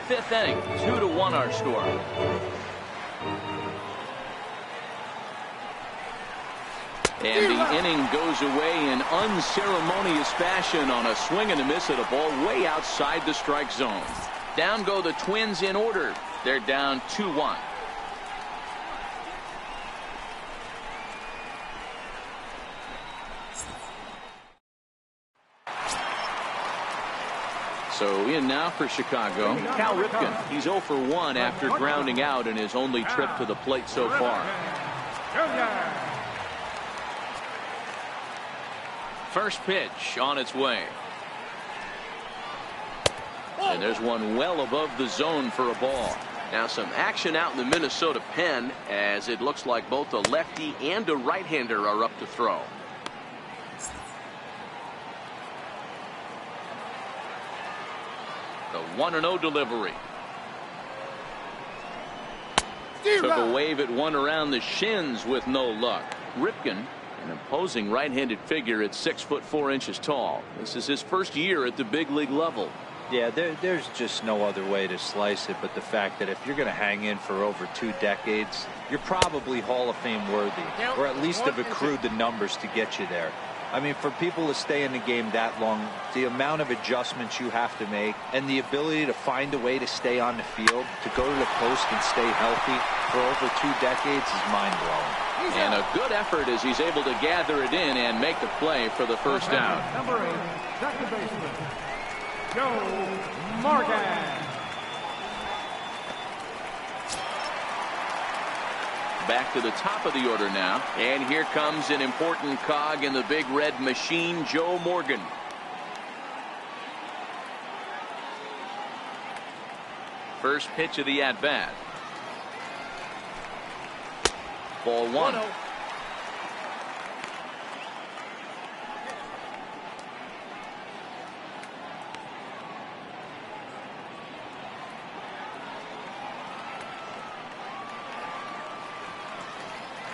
Speaker 1: Fifth inning, 2-1 our score. And the inning goes away in unceremonious fashion on a swing and a miss at a ball way outside the strike zone. Down go the Twins in order. They're down 2-1. So in now for Chicago, Cal Ripken. He's 0 for 1 after grounding out in his only trip to the plate so far. First pitch on its way. And there's one well above the zone for a ball. Now some action out in the Minnesota pen, as it looks like both a lefty and a right-hander are up to throw. The 1-0 delivery. Took a wave at one around the shins with no luck. Ripken, an imposing right-handed figure at 6'4" tall. This is his first year at the big league level.
Speaker 3: Yeah, there's just no other way to slice it but the fact that if you're going to hang in for over 2 decades, you're probably Hall of Fame worthy, or at least have accrued the numbers to get you there. I mean, for people to stay in the game that long, the amount of adjustments you have to make and the ability to find a way to stay on the field, to go to the post and stay healthy for over 2 decades is mind-blowing.
Speaker 1: And a good effort as he's able to gather it in and make the play for the first out.
Speaker 4: Number 8, second baseman, Joe Morgan.
Speaker 1: Back to the top of the order now, and here comes an important cog in the big red machine, Joe Morgan. First pitch of the at-bat. Ball 1.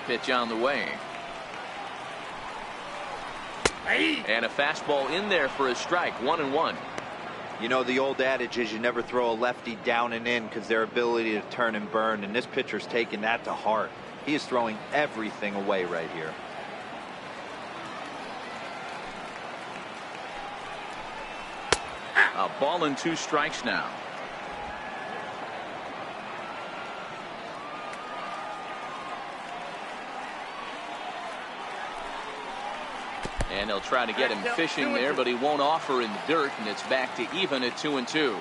Speaker 1: Pitch on the way. And a fastball in there for a strike. 1-1.
Speaker 3: You know, the old adage is you never throw a lefty down and in because their ability to turn and burn, and this pitcher's taking that to heart. He is throwing everything away right here.
Speaker 1: A ball and 2 strikes now. And they'll try to get him fishing there, but he won't offer in the dirt, and it's back to even at 2-2.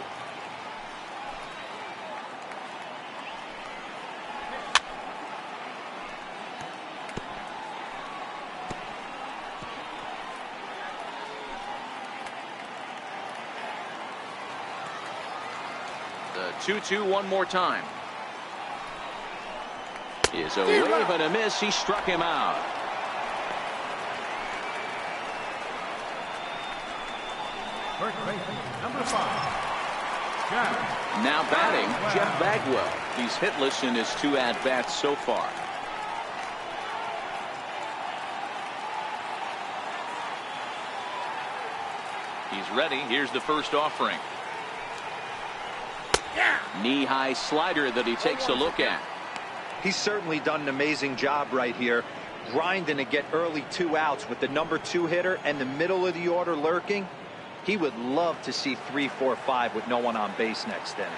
Speaker 1: The 2-2 one more time. Is a wave and a miss. He struck him out.
Speaker 4: First baseman, number 5, Jeff.
Speaker 1: Now batting, Jeff Bagwell. He's hitless in his 2 at-bats so far. He's ready. Here's the first offering. Knee-high slider that he takes a look at.
Speaker 3: He's certainly done an amazing job right here, grinding to get early 2 outs with the number 2 hitter and the middle of the order lurking. He would love to see 3, 4, 5 with no one on base next inning.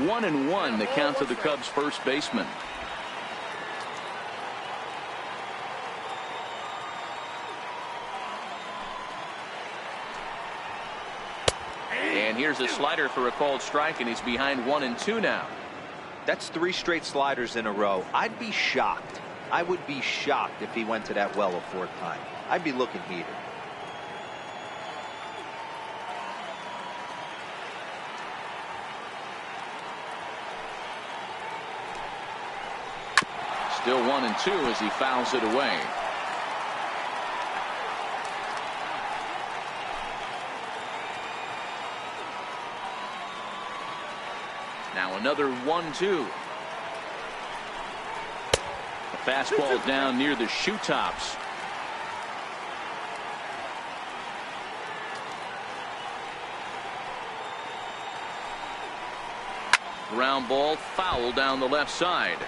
Speaker 1: 1-1 the count to the Cubs first baseman. And here's a slider for a called strike, and he's behind 1-2 now.
Speaker 3: That's 3 straight sliders in a row. I'd be shocked. I would be shocked if he went to that well a 4th time. I'd be looking heated.
Speaker 1: Still 1-2 as he fouls it away. Now another 1-2. A fastball down near the shoe tops. Ground ball foul down the left side.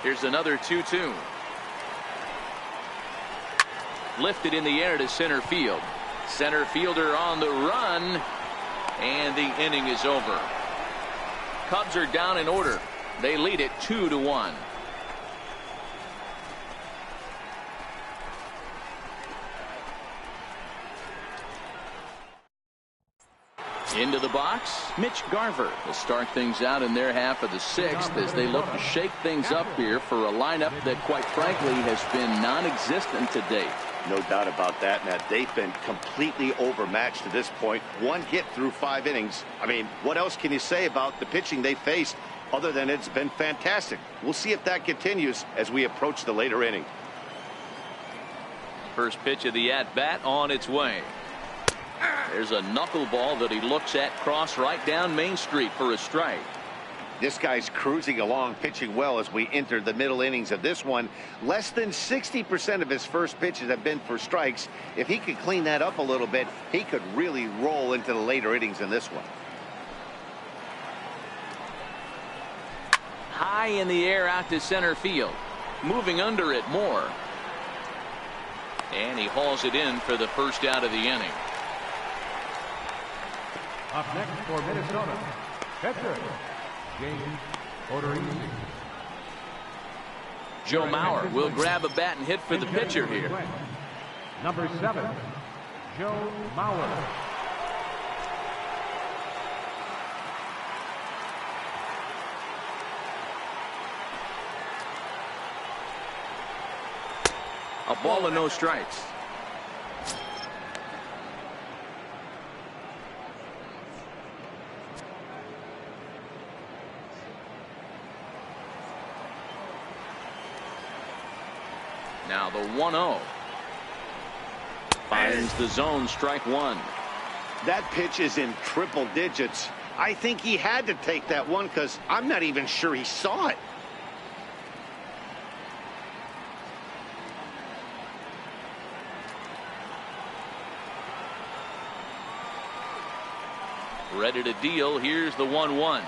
Speaker 1: Here's another 2-2. Lifted in the air to center field. Center fielder on the run. And the inning is over. Cubs are down in order. They lead it 2-1. Into the box, Mitch Garver will start things out in their half of the sixth as they look to shake things up here for a lineup that, quite frankly, has been non-existent to date.
Speaker 2: No doubt about that, Matt. They've been completely overmatched to this point. One hit through 5 innings. I mean, what else can you say about the pitching they faced other than it's been fantastic? We'll see if that continues as we approach the later inning.
Speaker 1: First pitch of the at-bat on its way. There's a knuckleball that he looks at cross right down Main Street for a strike.
Speaker 2: This guy's cruising along, pitching well as we enter the middle innings of this one. Less than 60% of his first pitches have been for strikes. If he could clean that up a little bit, he could really roll into the later innings in this one.
Speaker 1: High in the air out to center field. Moving under it more. And he hauls it in for the first out of the inning.
Speaker 4: Up next for Minnesota, catcher, James Odorizzi.
Speaker 1: Joe Mauer will grab a bat and hit for the pitcher here.
Speaker 4: Number 7, Joe Mauer.
Speaker 1: A ball and no strikes. Now the 1-0. Finds the zone, strike one.
Speaker 2: That pitch is in triple digits. I think he had to take that one because I'm not even sure he saw it.
Speaker 1: Ready to deal. Here's the 1-1.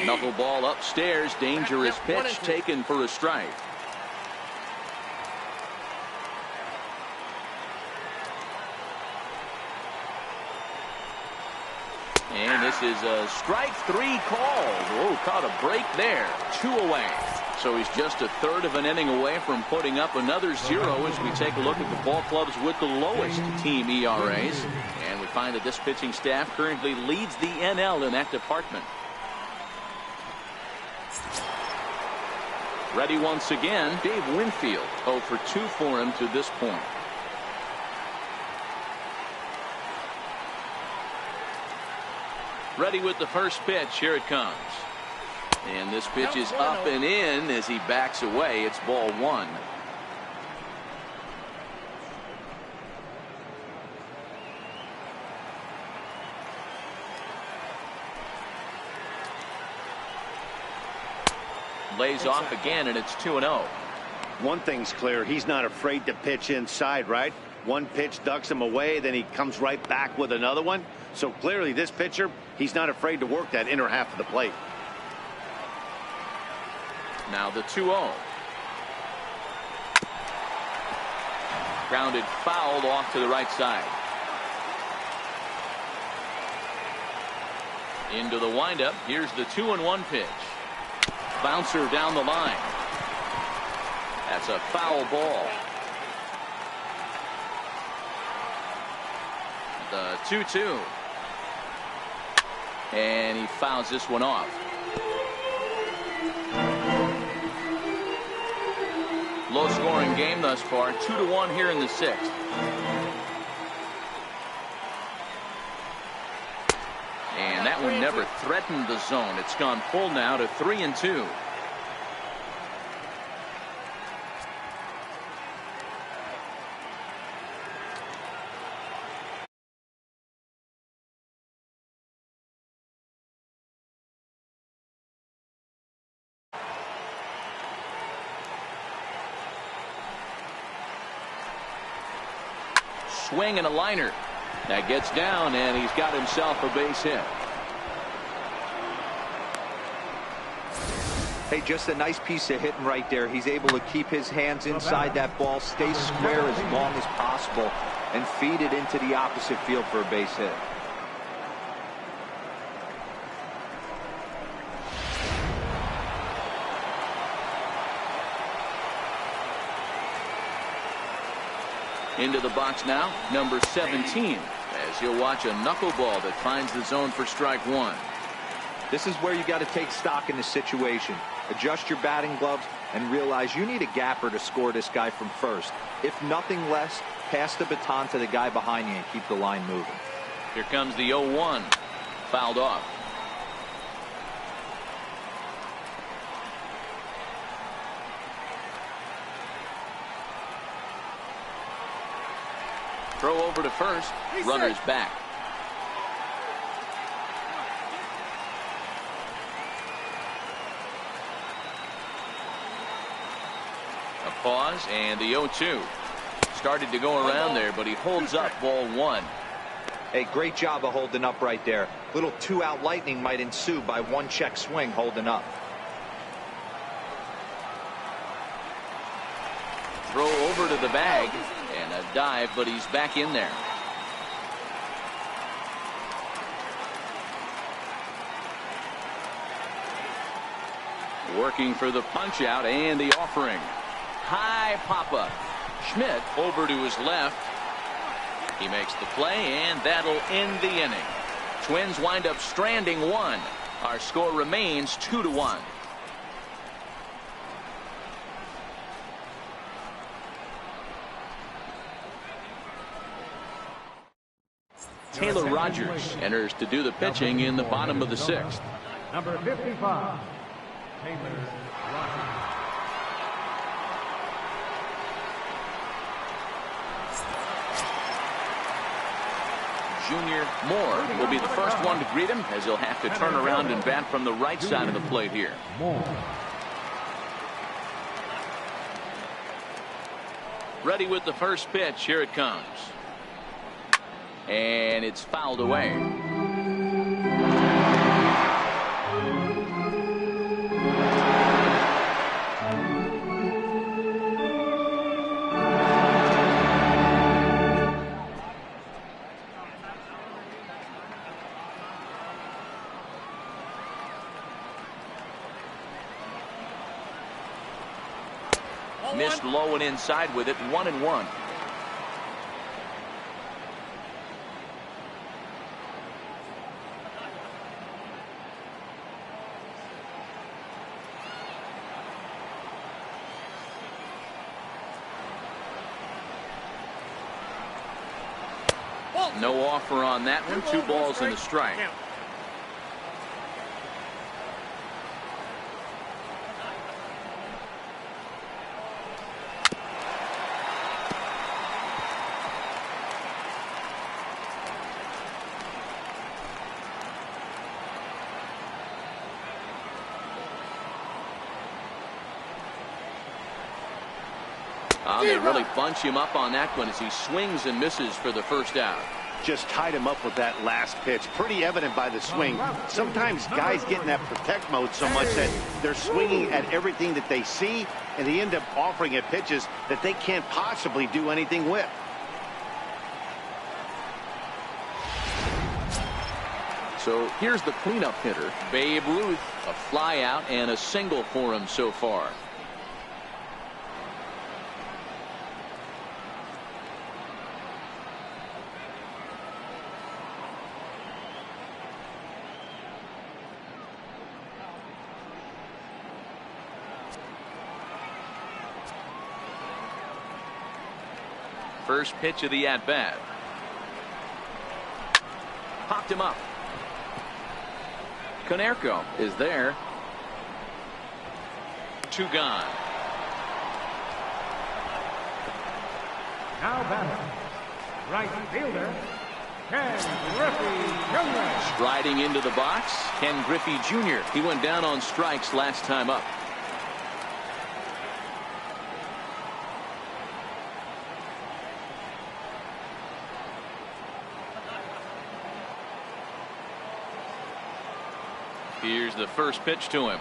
Speaker 1: Knuckleball upstairs. Dangerous pitch taken for a strike. And this is a strike 3 called. Oh, caught a break there. 2 away. So he's just a third of an inning away from putting up another 0 as we take a look at the ball clubs with the lowest team ERAs. And we find that this pitching staff currently leads the NL in that department. Ready once again, Dave Winfield. 0 for 2 for him to this point. Ready with the first pitch. Here it comes. And this pitch is up and in as he backs away. It's ball 1. Lays off again, and it's 2-0.
Speaker 2: One thing's clear. He's not afraid to pitch inside, right? One pitch ducks him away, then he comes right back with another one. So clearly this pitcher, he's not afraid to work that inner half of the plate.
Speaker 1: Now the 2-0. Grounded foul off to the right side. Into the windup. Here's the 2-1 pitch. Bouncer down the line. That's a foul ball. The 2-2. And he fouls this one off. Low scoring game thus far. 2-1 here in the 6th. And that one never threatened the zone. It's gone full now to 3-2. Swing and a liner. That gets down, and he's got himself a base hit.
Speaker 3: Hey, just a nice piece of hitting right there. He's able to keep his hands inside that ball, stay square as long as possible, and feed it into the opposite field for a base hit.
Speaker 1: Into the box now, number 17, as you'll watch a knuckleball that finds the zone for strike one.
Speaker 3: This is where you got to take stock in the situation. Adjust your batting gloves and realize you need a gapper to score this guy from first. If nothing less, pass the baton to the guy behind you and keep the line moving.
Speaker 1: Here comes the 0-1. Fouled off. Throw over to first. Runners back. A pause and the 0-2. Started to go around there, but he holds up ball one.
Speaker 3: Hey, great job of holding up right there. Little two-out lightning might ensue by one check swing holding up.
Speaker 1: Throw over to the bag and a dive, but he's back in there. Working for the punch out and the offering. High pop-up. Schmidt over to his left. He makes the play, and that'll end the inning. Twins wind up stranding one. Our score remains 2-1. Taylor Rogers enters to do the pitching in the bottom of the sixth.
Speaker 4: Number 55, Taylor Rogers.
Speaker 1: Junior Moore will be the first one to greet him, as he'll have to turn around and bat from the right side of the plate here. Ready with the first pitch. Here it comes. And it's fouled away. Missed low and inside with it. 1-1. No offer on that one. 2 balls and a strike. They really bunch him up on that one as he swings and misses for the first out.
Speaker 2: Just tied him up with that last pitch. Pretty evident by the swing. Sometimes guys get in that protect mode so much that they're swinging at everything that they see, and they end up offering at pitches that they can't possibly do anything with.
Speaker 1: So here's the cleanup hitter, Babe Ruth. A fly out and a single for him so far. First pitch of the at-bat. Popped him up. Konerko is there. 2 gone.
Speaker 4: Now batting, right fielder, Ken Griffey Jr.
Speaker 1: Striding into the box, Ken Griffey Jr. He went down on strikes last time up. Here's the first pitch to him.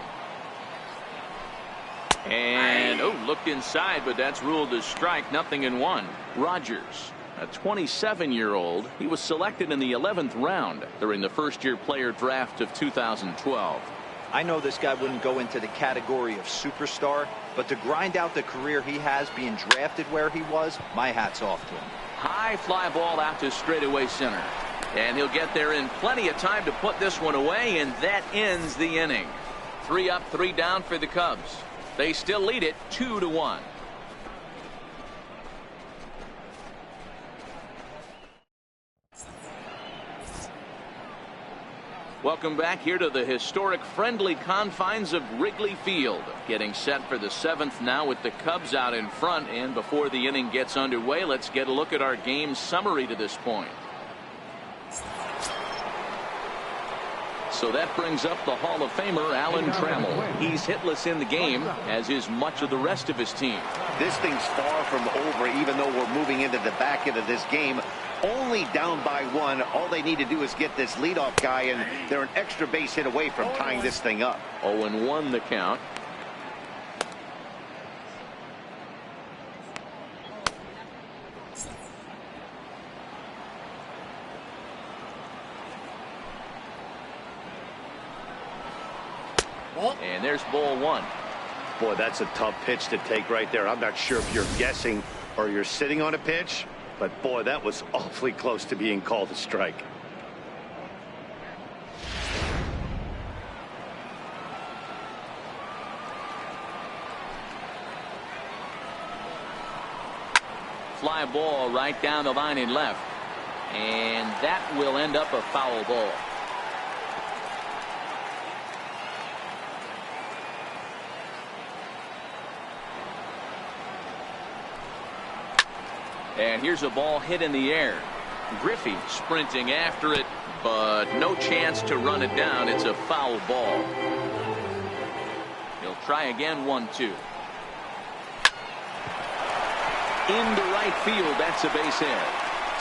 Speaker 1: And, looked inside, but that's ruled as strike. 0-1. Rogers, a 27-year-old. He was selected in the 11th round during the first-year player draft of 2012.
Speaker 3: I know this guy wouldn't go into the category of superstar, but to grind out the career he has being drafted where he was, my hat's off to him.
Speaker 1: High fly ball out to straightaway center. And he'll get there in plenty of time to put this one away, and that ends the inning. 3 up, 3 down for the Cubs. They still lead it 2-1. Welcome back here to the historic friendly confines of Wrigley Field. Getting set for the 7th now with the Cubs out in front. And before the inning gets underway, let's get a look at our game summary to this point. So that brings up the Hall of Famer Alan Trammell. He's hitless in the game, as is much of the rest of his team.
Speaker 2: This thing's far from over, even though we're moving into the back end of this game. Only down by 1. All they need to do is get this leadoff guy, and they're an extra base hit away from tying this thing up.
Speaker 1: 0-1 the count. And there's ball 1.
Speaker 2: Boy, that's a tough pitch to take right there. I'm not sure if you're guessing or you're sitting on a pitch, but boy, that was awfully close to being called a strike.
Speaker 1: Fly ball right down the line in left. And that will end up a foul ball. And here's a ball hit in the air. Griffey sprinting after it, but no chance to run it down. It's a foul ball. He'll try again. 1-2. Into right field. That's a base hit.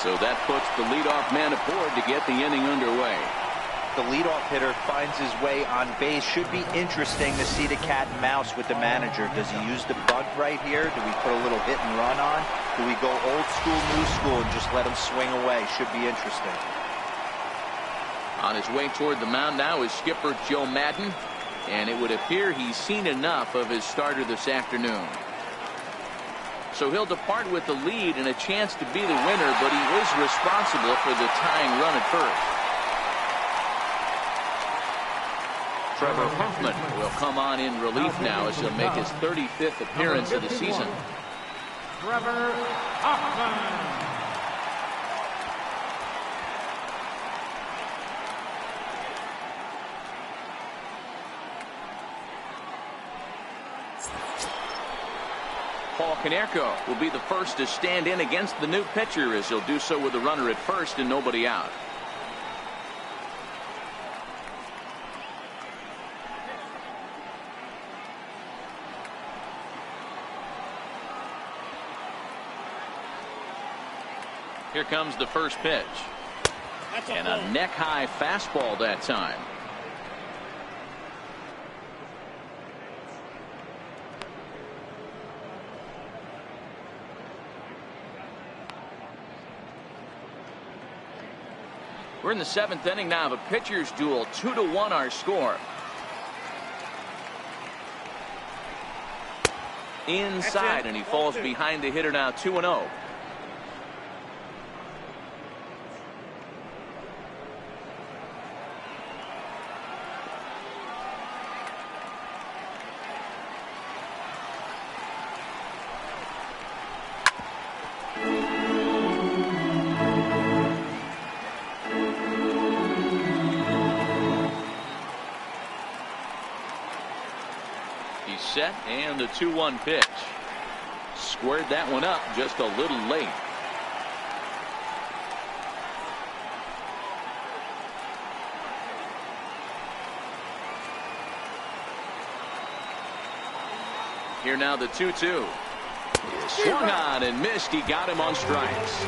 Speaker 1: So that puts the leadoff man aboard to get the inning underway.
Speaker 3: The leadoff hitter finds his way on base. Should be interesting to see the cat and mouse with the manager. Does he use the bunt right here? Do we put a little hit and run on? Do we go old school, new school, and just let him swing away? Should be interesting.
Speaker 1: On his way toward the mound now is skipper Joe Madden, and it would appear he's seen enough of his starter this afternoon. So he'll depart with the lead and a chance to be the winner, but he is responsible for the tying run at first. Trevor Hoffman will come on in relief now as he'll make his 35th appearance of the season.
Speaker 4: Trevor Hoffman.
Speaker 1: Paul Konerko will be the first to stand in against the new pitcher, as he'll do so with a runner at first and nobody out. Here comes the first pitch. And a neck-high fastball that time. We're in the 7th inning now of a pitcher's duel. 2-1 our score. Inside, and he falls behind the hitter now. 2-0. Set and the 2-1 pitch. Squared that one up just a little late. Here now the 2-2. Swung on and missed. He got him on strikes.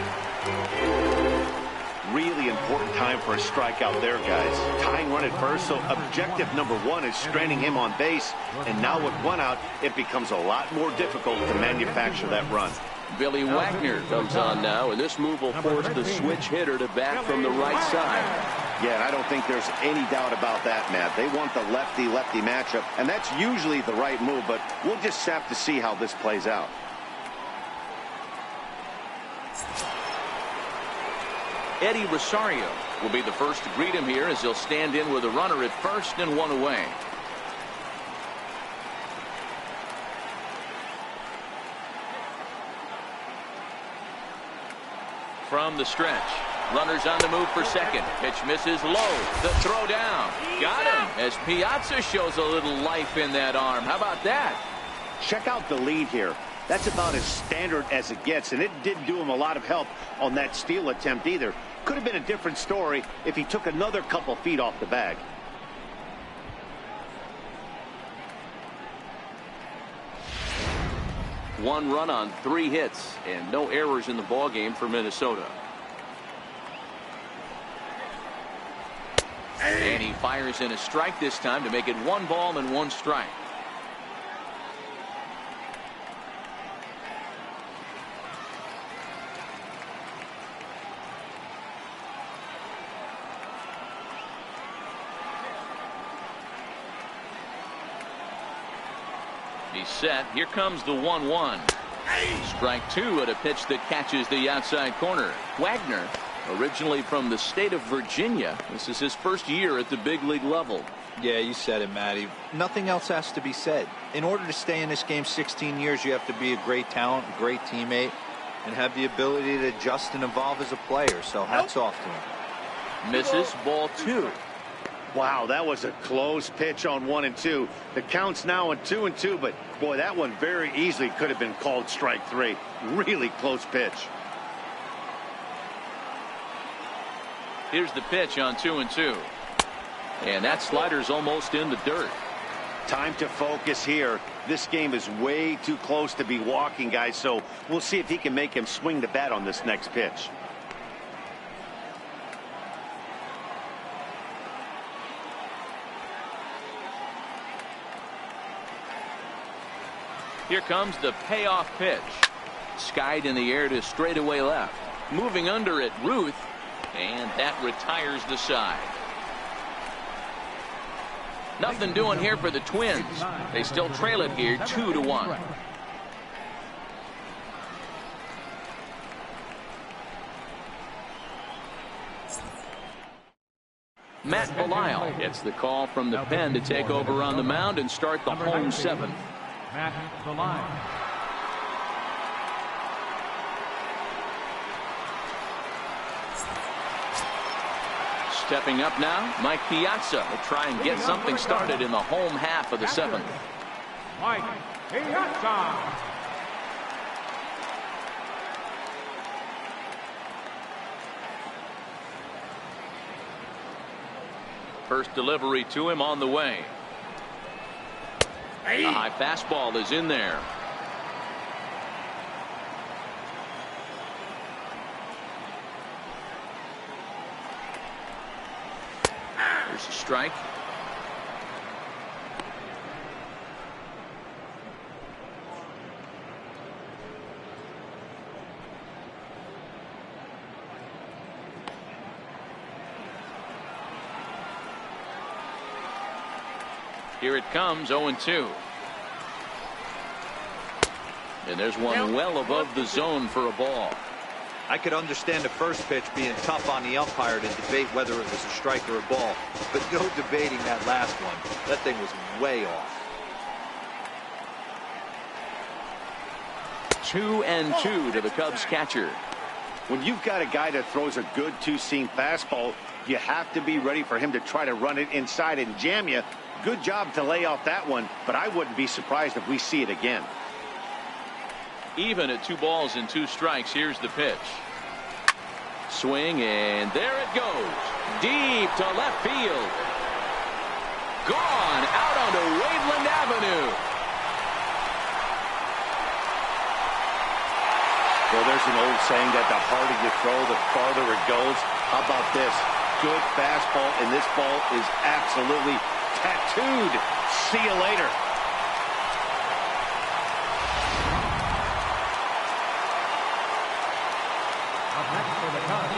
Speaker 2: Really important time for a strikeout there, guys. Tying run at first, so objective number one is stranding him on base. And now with one out, it becomes a lot more difficult to manufacture that run.
Speaker 1: Billy Wagner comes on now, and this move will force the switch hitter to bat from the right side.
Speaker 2: Yeah, and I don't think there's any doubt about that, Matt. They want the lefty-lefty matchup, and that's usually the right move, but we'll just have to see how this plays out.
Speaker 1: Eddie Rosario will be the first to greet him here as he'll stand in with a runner at first and one away. From the stretch, runners on the move for second. Pitch misses low. The throw down. Got him as Piazza shows a little life in that arm. How about that?
Speaker 2: Check out the lead here. That's about as standard as it gets, and it didn't do him a lot of help on that steal attempt either. Could have been a different story if he took another couple feet off the bag.
Speaker 1: One run on 3 hits and no errors in the ballgame for Minnesota. And he fires in a strike this time to make it 1 ball and 1 strike. He's set. Here comes the 1-1. Strike 2 at a pitch that catches the outside corner. Wagner, originally from the state of Virginia. This is his first year at the big league level.
Speaker 3: Yeah, you said it, Matty. Nothing else has to be said. In order to stay in this game 16 years, you have to be a great talent, a great teammate, and have the ability to adjust and evolve as a player. So hats off to him.
Speaker 1: Misses, ball 2.
Speaker 2: Wow, that was a close pitch on 1 and 2. The count's now at 2 and 2, but boy, that one very easily could have been called strike 3. Really close pitch.
Speaker 1: Here's the pitch on 2 and 2. And that slider's almost in the dirt.
Speaker 2: Time to focus here. This game is way too close to be walking, guys, so we'll see if he can make him swing the bat on this next pitch.
Speaker 1: Here comes the payoff pitch. Skied in the air to straightaway left. Moving under it, Ruth, and that retires the side. Nothing doing here for the Twins. They still trail it here 2-1. Matt Belisle gets the call from the pen to take over on the mound and start the home 7th.
Speaker 4: Matt Belisle.
Speaker 1: Stepping up now, Mike Piazza will try and get something started in the home half of the 7th.
Speaker 4: Mike Piazza.
Speaker 1: First delivery to him on the way. A high fastball is in there. There's a strike. Here it comes, 0-2. And there's one well above the zone for a ball.
Speaker 3: I could understand the first pitch being tough on the umpire to debate whether it was a strike or a ball, but no debating that last one. That thing was way off.
Speaker 1: 2-2 to the Cubs catcher.
Speaker 2: When you've got a guy that throws a good two-seam fastball, you have to be ready for him to try to run it inside and jam you. Good job to lay off that one, but I wouldn't be surprised if we see it again.
Speaker 1: Even at 2 balls and 2 strikes, here's the pitch. Swing, and there it goes. Deep to left field. Gone out onto Waveland Avenue.
Speaker 2: Well, there's an old saying that the harder you throw, the farther it goes. How about this? Good fastball, and this ball is absolutely tattooed. See you later.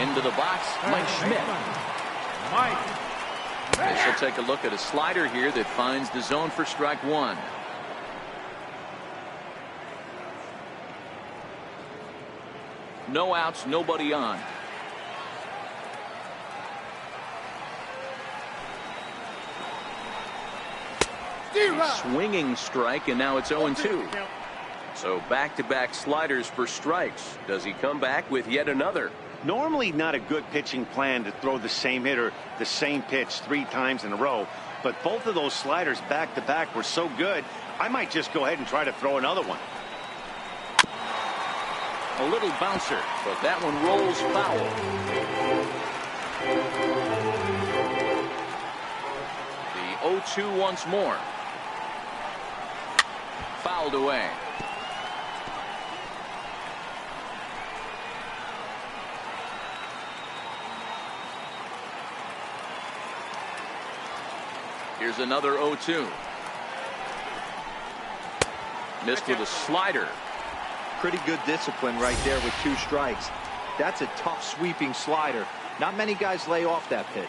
Speaker 1: Into the box, Mike Schmidt. This will take a look at a slider here that finds the zone for strike one. No outs, nobody on. Swinging strike, and now it's 0-2. So back-to-back sliders for strikes. Does he come back with yet another?
Speaker 2: Normally not a good pitching plan to throw the same hitter the same pitch 3 times in a row, but both of those sliders back-to-back were so good, I might just go ahead and try to throw another one.
Speaker 1: A little bouncer, but that one rolls foul. The 0-2 once more. Fouled away. Here's another 0-2. Missed with a slider.
Speaker 3: Pretty good discipline right there with 2 strikes. That's a tough sweeping slider. Not many guys lay off that pitch.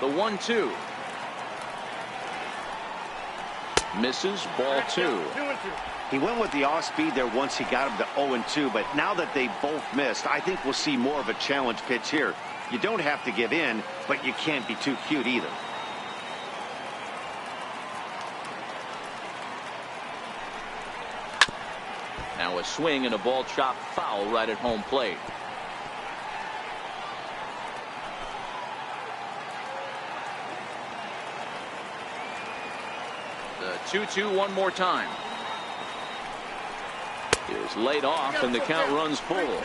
Speaker 1: The 1-2. Misses, ball 2.
Speaker 2: He went with the off speed there once he got him to 0-2, but now that they both missed, I think we'll see more of a challenge pitch here. You don't have to give in, but you can't be too cute either.
Speaker 1: Now a swing and a ball chopped foul right at home plate. The 2-2 one more time. Is laid off and the count runs full.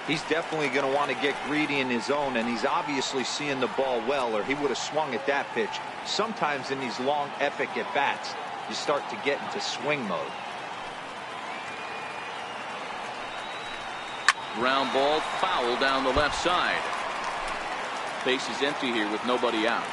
Speaker 3: He's definitely going to want to get greedy in his zone, and he's obviously seeing the ball well, or he would have swung at that pitch. Sometimes in these long epic at bats you start to get into swing mode.
Speaker 1: Ground ball foul down the left side. Base is empty here with nobody out.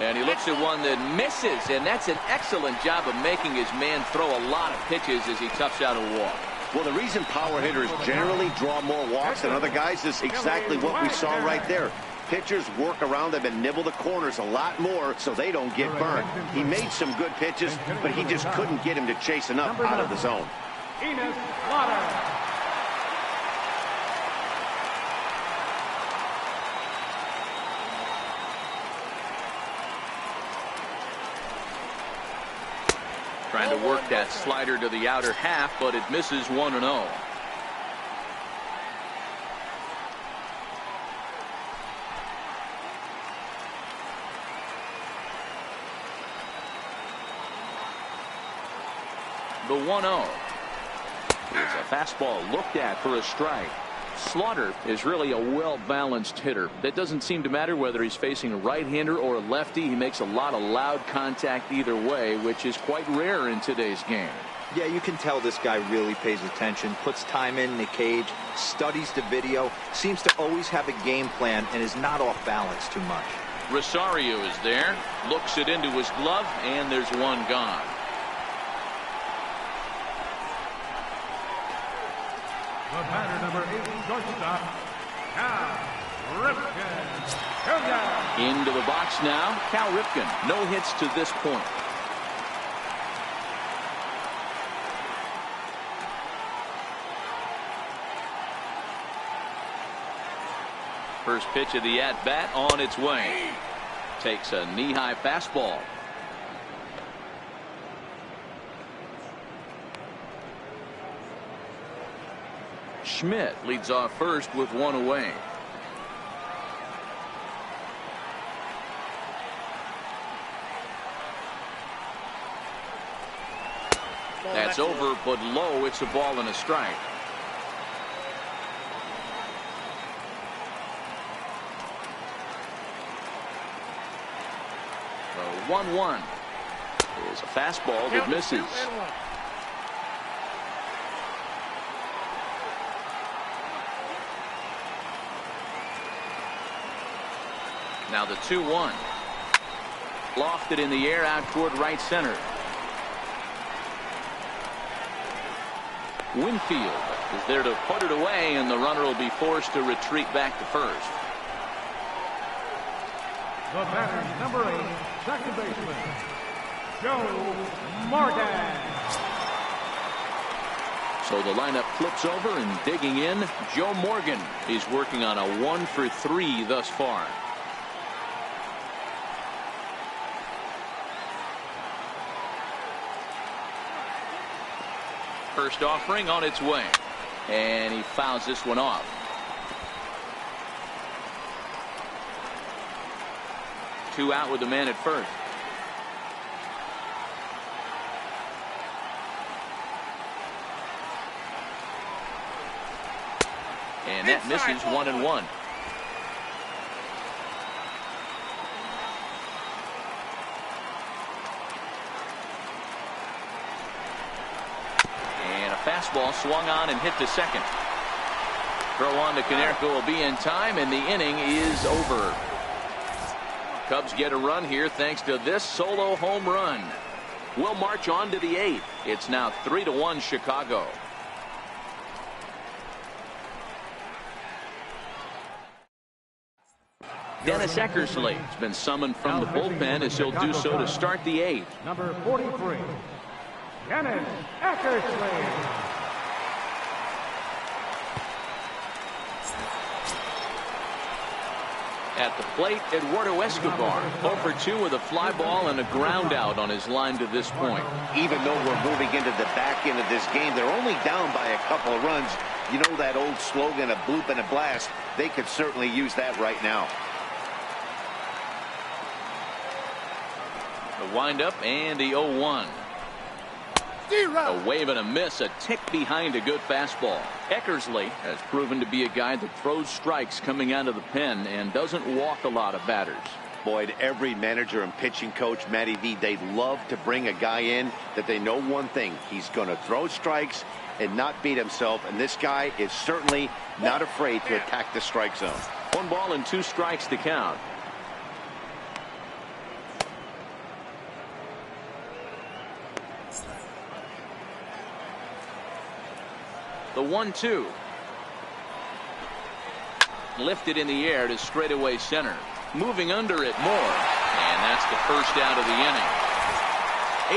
Speaker 1: And he looks at one that misses, and that's an excellent job of making his man throw a lot of pitches as he toughs out a walk.
Speaker 2: Well, the reason power hitters generally draw more walks than other guys is exactly what we saw right there. Pitchers work around them and nibble the corners a lot more so they don't get burned. He made some good pitches, but he just couldn't get him to chase enough out of the zone.
Speaker 1: Trying to work that slider to the outer half, but it misses 1-0. The 1-0 is a fastball looked at for a strike. Slaughter is really a well-balanced hitter. That doesn't seem to matter whether he's facing a right-hander or a lefty. He makes a lot of loud contact either way, which is quite rare in today's game.
Speaker 3: Yeah, you can tell this guy really pays attention, puts time in the cage, studies the video, seems to always have a game plan, and is not off balance too much.
Speaker 1: Rosario is there, looks it into his glove, and there's one gone.
Speaker 4: The batter, number 8, shortstop, Cal Ripken.
Speaker 1: Into the box now, Cal Ripken. No hits to this point. First pitch of the at-bat on its way. Takes a knee-high fastball. Schmidt leads off first with one away. That's over, but low. It's a ball and a strike. 1-1. Here's a fastball that misses. Now the 2-1. Lofted in the air out toward right center. Winfield is there to put it away, and the runner will be forced to retreat back to first.
Speaker 4: The batter, number 8, second baseman, Joe Morgan.
Speaker 1: So the lineup flips over, and digging in, Joe Morgan. He's working on a 1-for-3 thus far. First offering on its way, and he fouls this one off. Two out with the man at first. And that misses. 1-1. Fastball swung on and hit to second. Throw on to Konerko will be in time, and the inning is over. Cubs get a run here thanks to this solo home run. We'll march on to the 8th. It's now 3-1 Chicago. Dennis Eckersley has been summoned from the bullpen as he'll do so to start the 8th.
Speaker 4: Number 43. Dennis Eckersley.
Speaker 1: At the plate, Eduardo Escobar, 0-for-2 with a fly ball and a ground out on his line to this point.
Speaker 2: Even though we're moving into the back end of this game, they're only down by a couple of runs. You know that old slogan, a bloop and a blast. They could certainly use that right now.
Speaker 1: The windup and the 0-1. A wave and a miss, a tick behind a good fastball. Eckersley has proven to be a guy that throws strikes coming out of the pen and doesn't walk a lot of batters.
Speaker 2: Boyd, every manager and pitching coach, Matty V, they love to bring a guy in that they know one thing. He's going to throw strikes and not beat himself, and this guy is certainly not afraid to attack the strike zone.
Speaker 1: 1 ball and 2 strikes to count. The 1-2. Lifted in the air to straightaway center. Moving under it more. And that's the first out of the inning.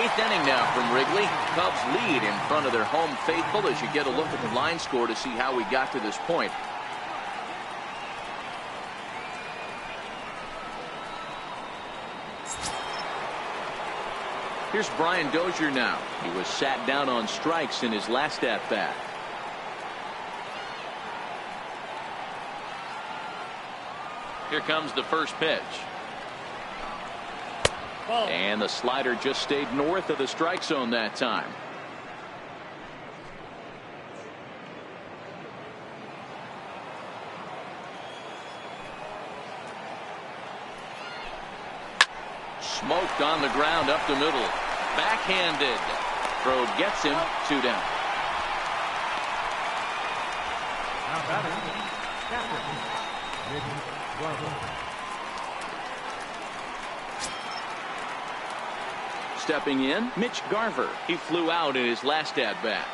Speaker 1: 8th inning now from Wrigley. Cubs lead in front of their home faithful as you get a look at the line score to see how we got to this point. Here's Brian Dozier now. He was sat down on strikes in his last at-bat. Here comes the first pitch.
Speaker 5: Ball.
Speaker 1: And the slider just stayed north of the strike zone that time. Smoked on the ground up the middle. Backhanded. Throw gets him. 2 down.
Speaker 4: Now batting, captain, Mitch Garver.
Speaker 1: Stepping in, Mitch Garver. He flew out in his last at-bat.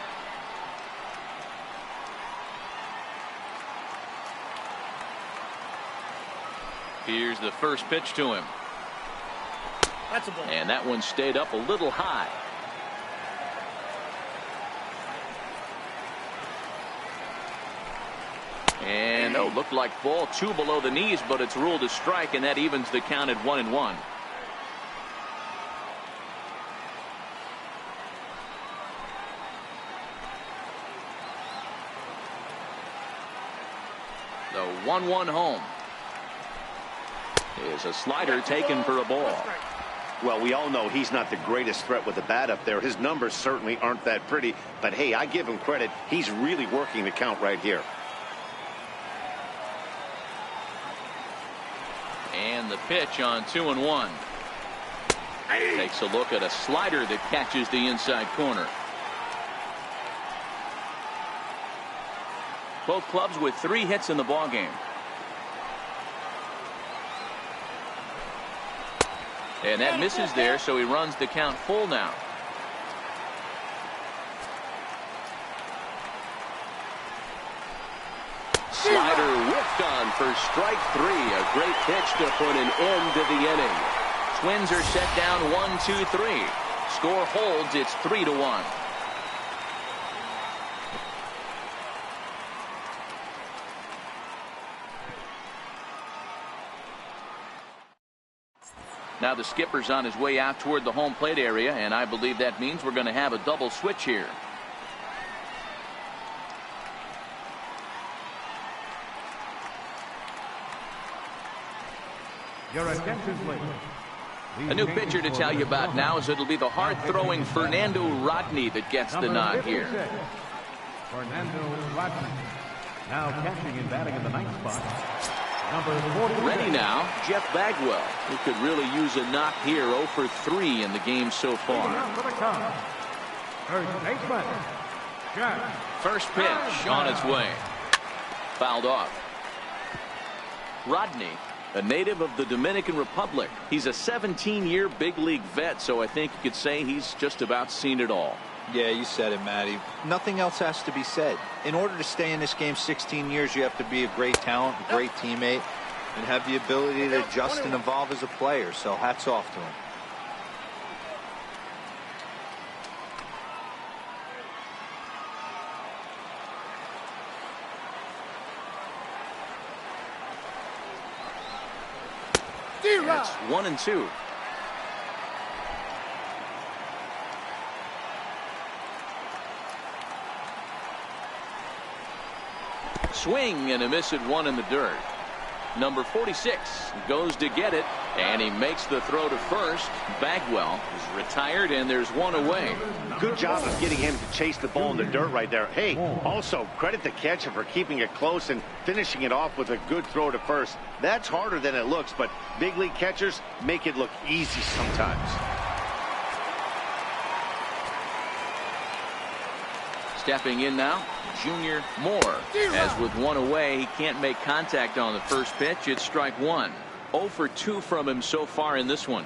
Speaker 1: Here's the first pitch to him.
Speaker 5: That's a ball.
Speaker 1: And that one stayed up a little high. And looked like ball 2 below the knees, but it's ruled a strike, and that evens the count at 1-1. The 1-1 home. Is a slider taken for a ball.
Speaker 2: Well, we all know he's not the greatest threat with the bat up there. His numbers certainly aren't that pretty. But, hey, I give him credit. He's really working the count right here.
Speaker 1: And the pitch on 2-1. Takes a look at a slider that catches the inside corner. Both clubs with 3 hits in the ballgame. And that misses there, so he runs the count full now. Slider whiffed on for strike 3. A great pitch to put an end to the inning. Twins are set down 1-2-3. Score holds. It's 3-1. Now the skipper's on his way out toward the home plate area, and I believe that means we're going to have a double switch here.
Speaker 4: Your attention, please.
Speaker 1: A new pitcher to tell you about now, as it'll be the hard-throwing Fernando Rodney that gets the nod here.
Speaker 4: Fernando Rodney. Now catching and batting in the 9th spot. Number 40.
Speaker 1: Ready now, Jeff Bagwell, who could really use a knock here. 0 for 3 in the game so far.
Speaker 4: First baseman, Jeff.
Speaker 1: First pitch on its way. Fouled off. Rodney, a native of the Dominican Republic. He's a 17-year big league vet, so I think you could say he's just about seen it all.
Speaker 3: Yeah, you said it, Matty. Nothing else has to be said. In order to stay in this game 16 years, you have to be a great talent, a great teammate, and have the ability to adjust and evolve as a player. So hats off to him.
Speaker 1: It's 1-2. Swing and a miss at 1 in the dirt. Number 46 goes to get it, and he makes the throw to first. Bagwell is retired, and there's 1 away.
Speaker 2: Good job of getting him to chase the ball in the dirt right there. Hey, also credit the catcher for keeping it close and finishing it off with a good throw to first. That's harder than it looks, but big league catchers make it look easy sometimes.
Speaker 1: Stepping in now, Junior Moore. As with 1 away, he can't make contact on the first pitch. It's strike 1. 0 for 2 from him so far in this one.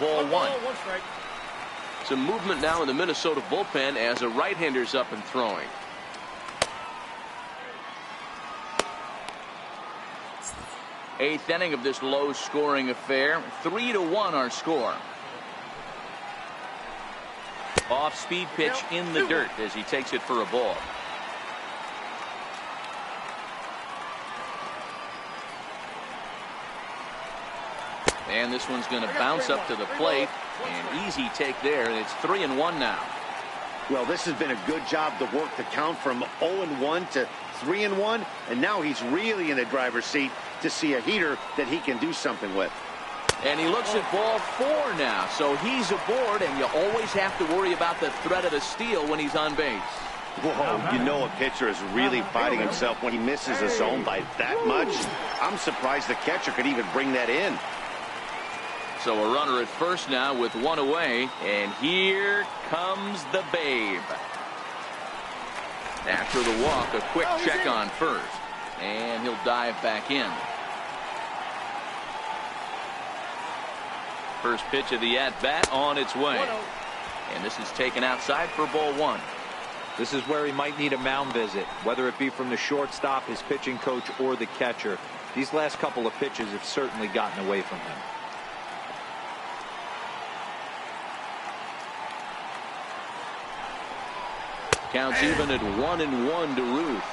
Speaker 1: Ball 1. Some movement now in the Minnesota bullpen as a right-hander's up and throwing. Eighth inning of this low-scoring affair. 3-1 our score. Off-speed pitch in the dirt as he takes it for a ball. And this one's going to bounce up to the plate. An easy take there. It's 3-1 now.
Speaker 2: Well, this has been a good job to work the count from 0-1 to 3-1, and now he's really in the driver's seat to see a heater that he can do something with.
Speaker 1: And he looks at ball 4 now, so he's aboard, and you always have to worry about the threat of a steal when he's on base.
Speaker 2: Whoa, you know a pitcher is really fighting himself when he misses a zone by that much. I'm surprised the catcher could even bring that in.
Speaker 1: So a runner at first now with 1 away, and here comes the Babe. After the walk, a quick check on first, and he'll dive back in. First pitch of the at-bat on its way, and this is taken outside for ball 1.
Speaker 3: This is where he might need a mound visit, whether it be from the shortstop, his pitching coach, or the catcher. These last couple of pitches have certainly gotten away from him.
Speaker 1: Counts even at 1-1 to Ruth.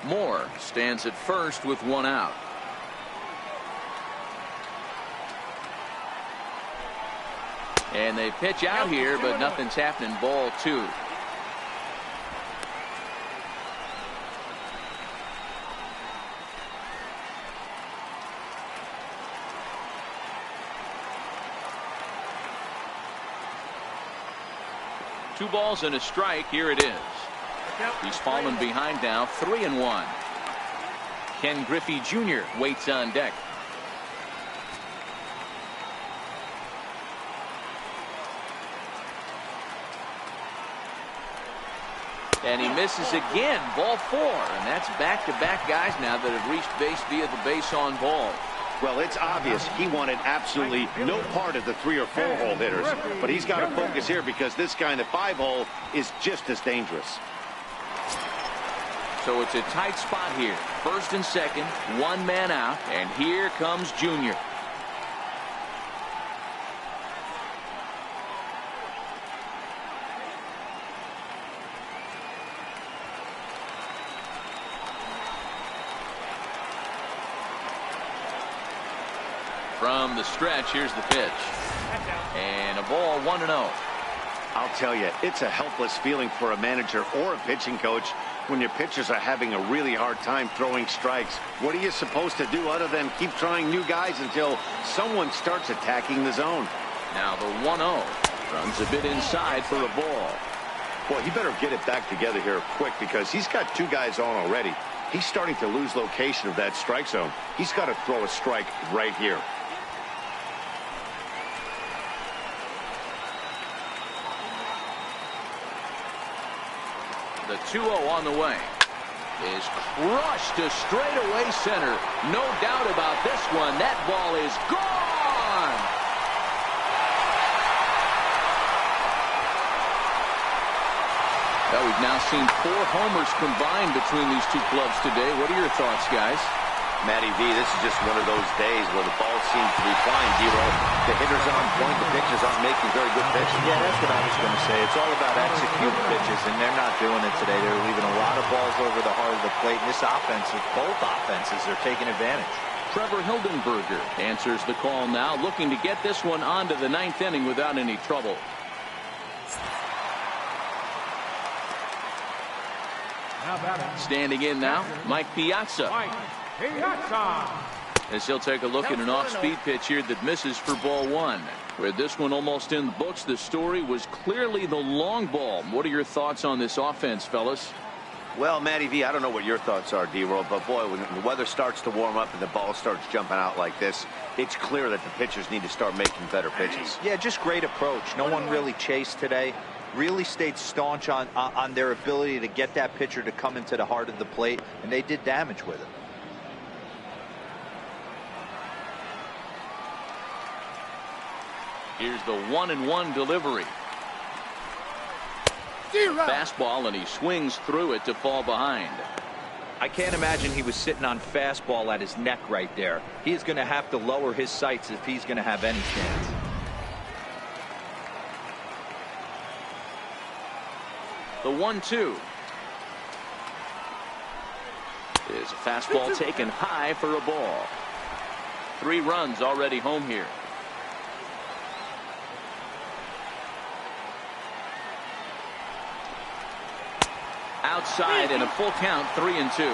Speaker 1: Moore stands at first with 1 out. And they pitch out here, but nothing's happening. Ball 2. 2 balls and a strike. Here it is. He's fallen behind now, 3-1. Ken Griffey Jr. waits on deck. And he misses again. Ball 4. And that's back-to-back guys now that have reached base via the base on ball.
Speaker 2: Well, it's obvious he wanted absolutely no part of the 3 or 4 hole hitters. But he's got to focus here because this guy in the 5 hole is just as dangerous.
Speaker 1: So it's a tight spot here. First and second, 1 man out. And here comes Junior. From the stretch, here's the pitch. And a ball, 1-0.
Speaker 2: I'll tell you, it's a helpless feeling for a manager or a pitching coach when your pitchers are having a really hard time throwing strikes. What are you supposed to do other than keep trying new guys until someone starts attacking the zone?
Speaker 1: Now the 1-0 runs a bit inside for a ball.
Speaker 2: Boy, he better get it back together here quick because he's got 2 guys on already. He's starting to lose location of that strike zone. He's got to throw a strike right here.
Speaker 1: The 2-0 on the way is crushed to straightaway center. No doubt about this one. That ball is gone. Well, we've now seen 4 homers combined between these 2 clubs today. What are your thoughts, guys?
Speaker 2: Matty V, this is just one of those days where the ball seems to be flying, D-Roll. The hitters are on point, the pitchers aren't making very good pitches.
Speaker 3: Yeah, that's what I was going to say. It's all about execute pitches, and they're not doing it today. They're leaving a lot of balls over the heart of the plate, and this offense, both offenses, are taking advantage.
Speaker 1: Trevor Hildenberger answers the call now, looking to get this one on to the 9th inning without any trouble. Standing in now, Mike Piazza. As he'll take a look at an off-speed pitch here that misses for ball 1. With this one almost in the books, the story was clearly the long ball. What are your thoughts on this offense, fellas?
Speaker 2: Well, Matty V, I don't know what your thoughts are, D-Roll, but boy, when the weather starts to warm up and the ball starts jumping out like this, it's clear that the pitchers need to start making better pitches.
Speaker 3: Yeah, just great approach. No one really chased today. Really stayed staunch on their ability to get that pitcher to come into the heart of the plate, and they did damage with it.
Speaker 1: Here's the 1-1 delivery. Fastball, and he swings through it to fall behind.
Speaker 3: I can't imagine he was sitting on fastball at his neck right there. He's going to have to lower his sights if he's going to have any chance.
Speaker 1: The 1-2 is a fastball taken high for a ball. 3 runs already home here. Outside and a full count, 3-2.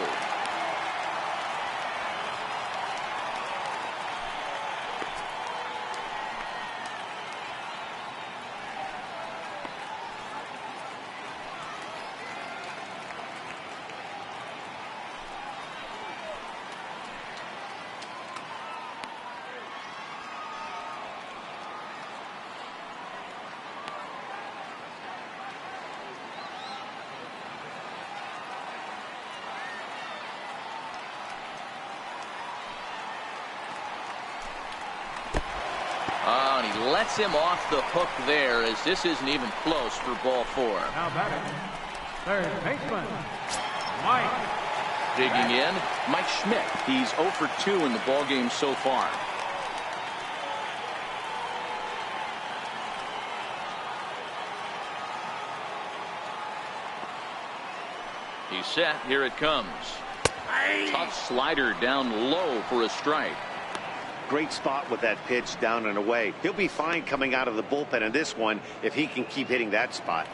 Speaker 1: Oh, and he lets him off the hook there, as this isn't even close for ball 4.
Speaker 4: Now batting, third baseman, Mike.
Speaker 1: Digging in, Mike Schmidt. He's 0 for 2 in the ballgame so far. He's set. Here it comes. Tough slider down low for a strike.
Speaker 2: Great spot with that pitch down and away. He'll be fine coming out of the bullpen in this one if he can keep hitting that spot.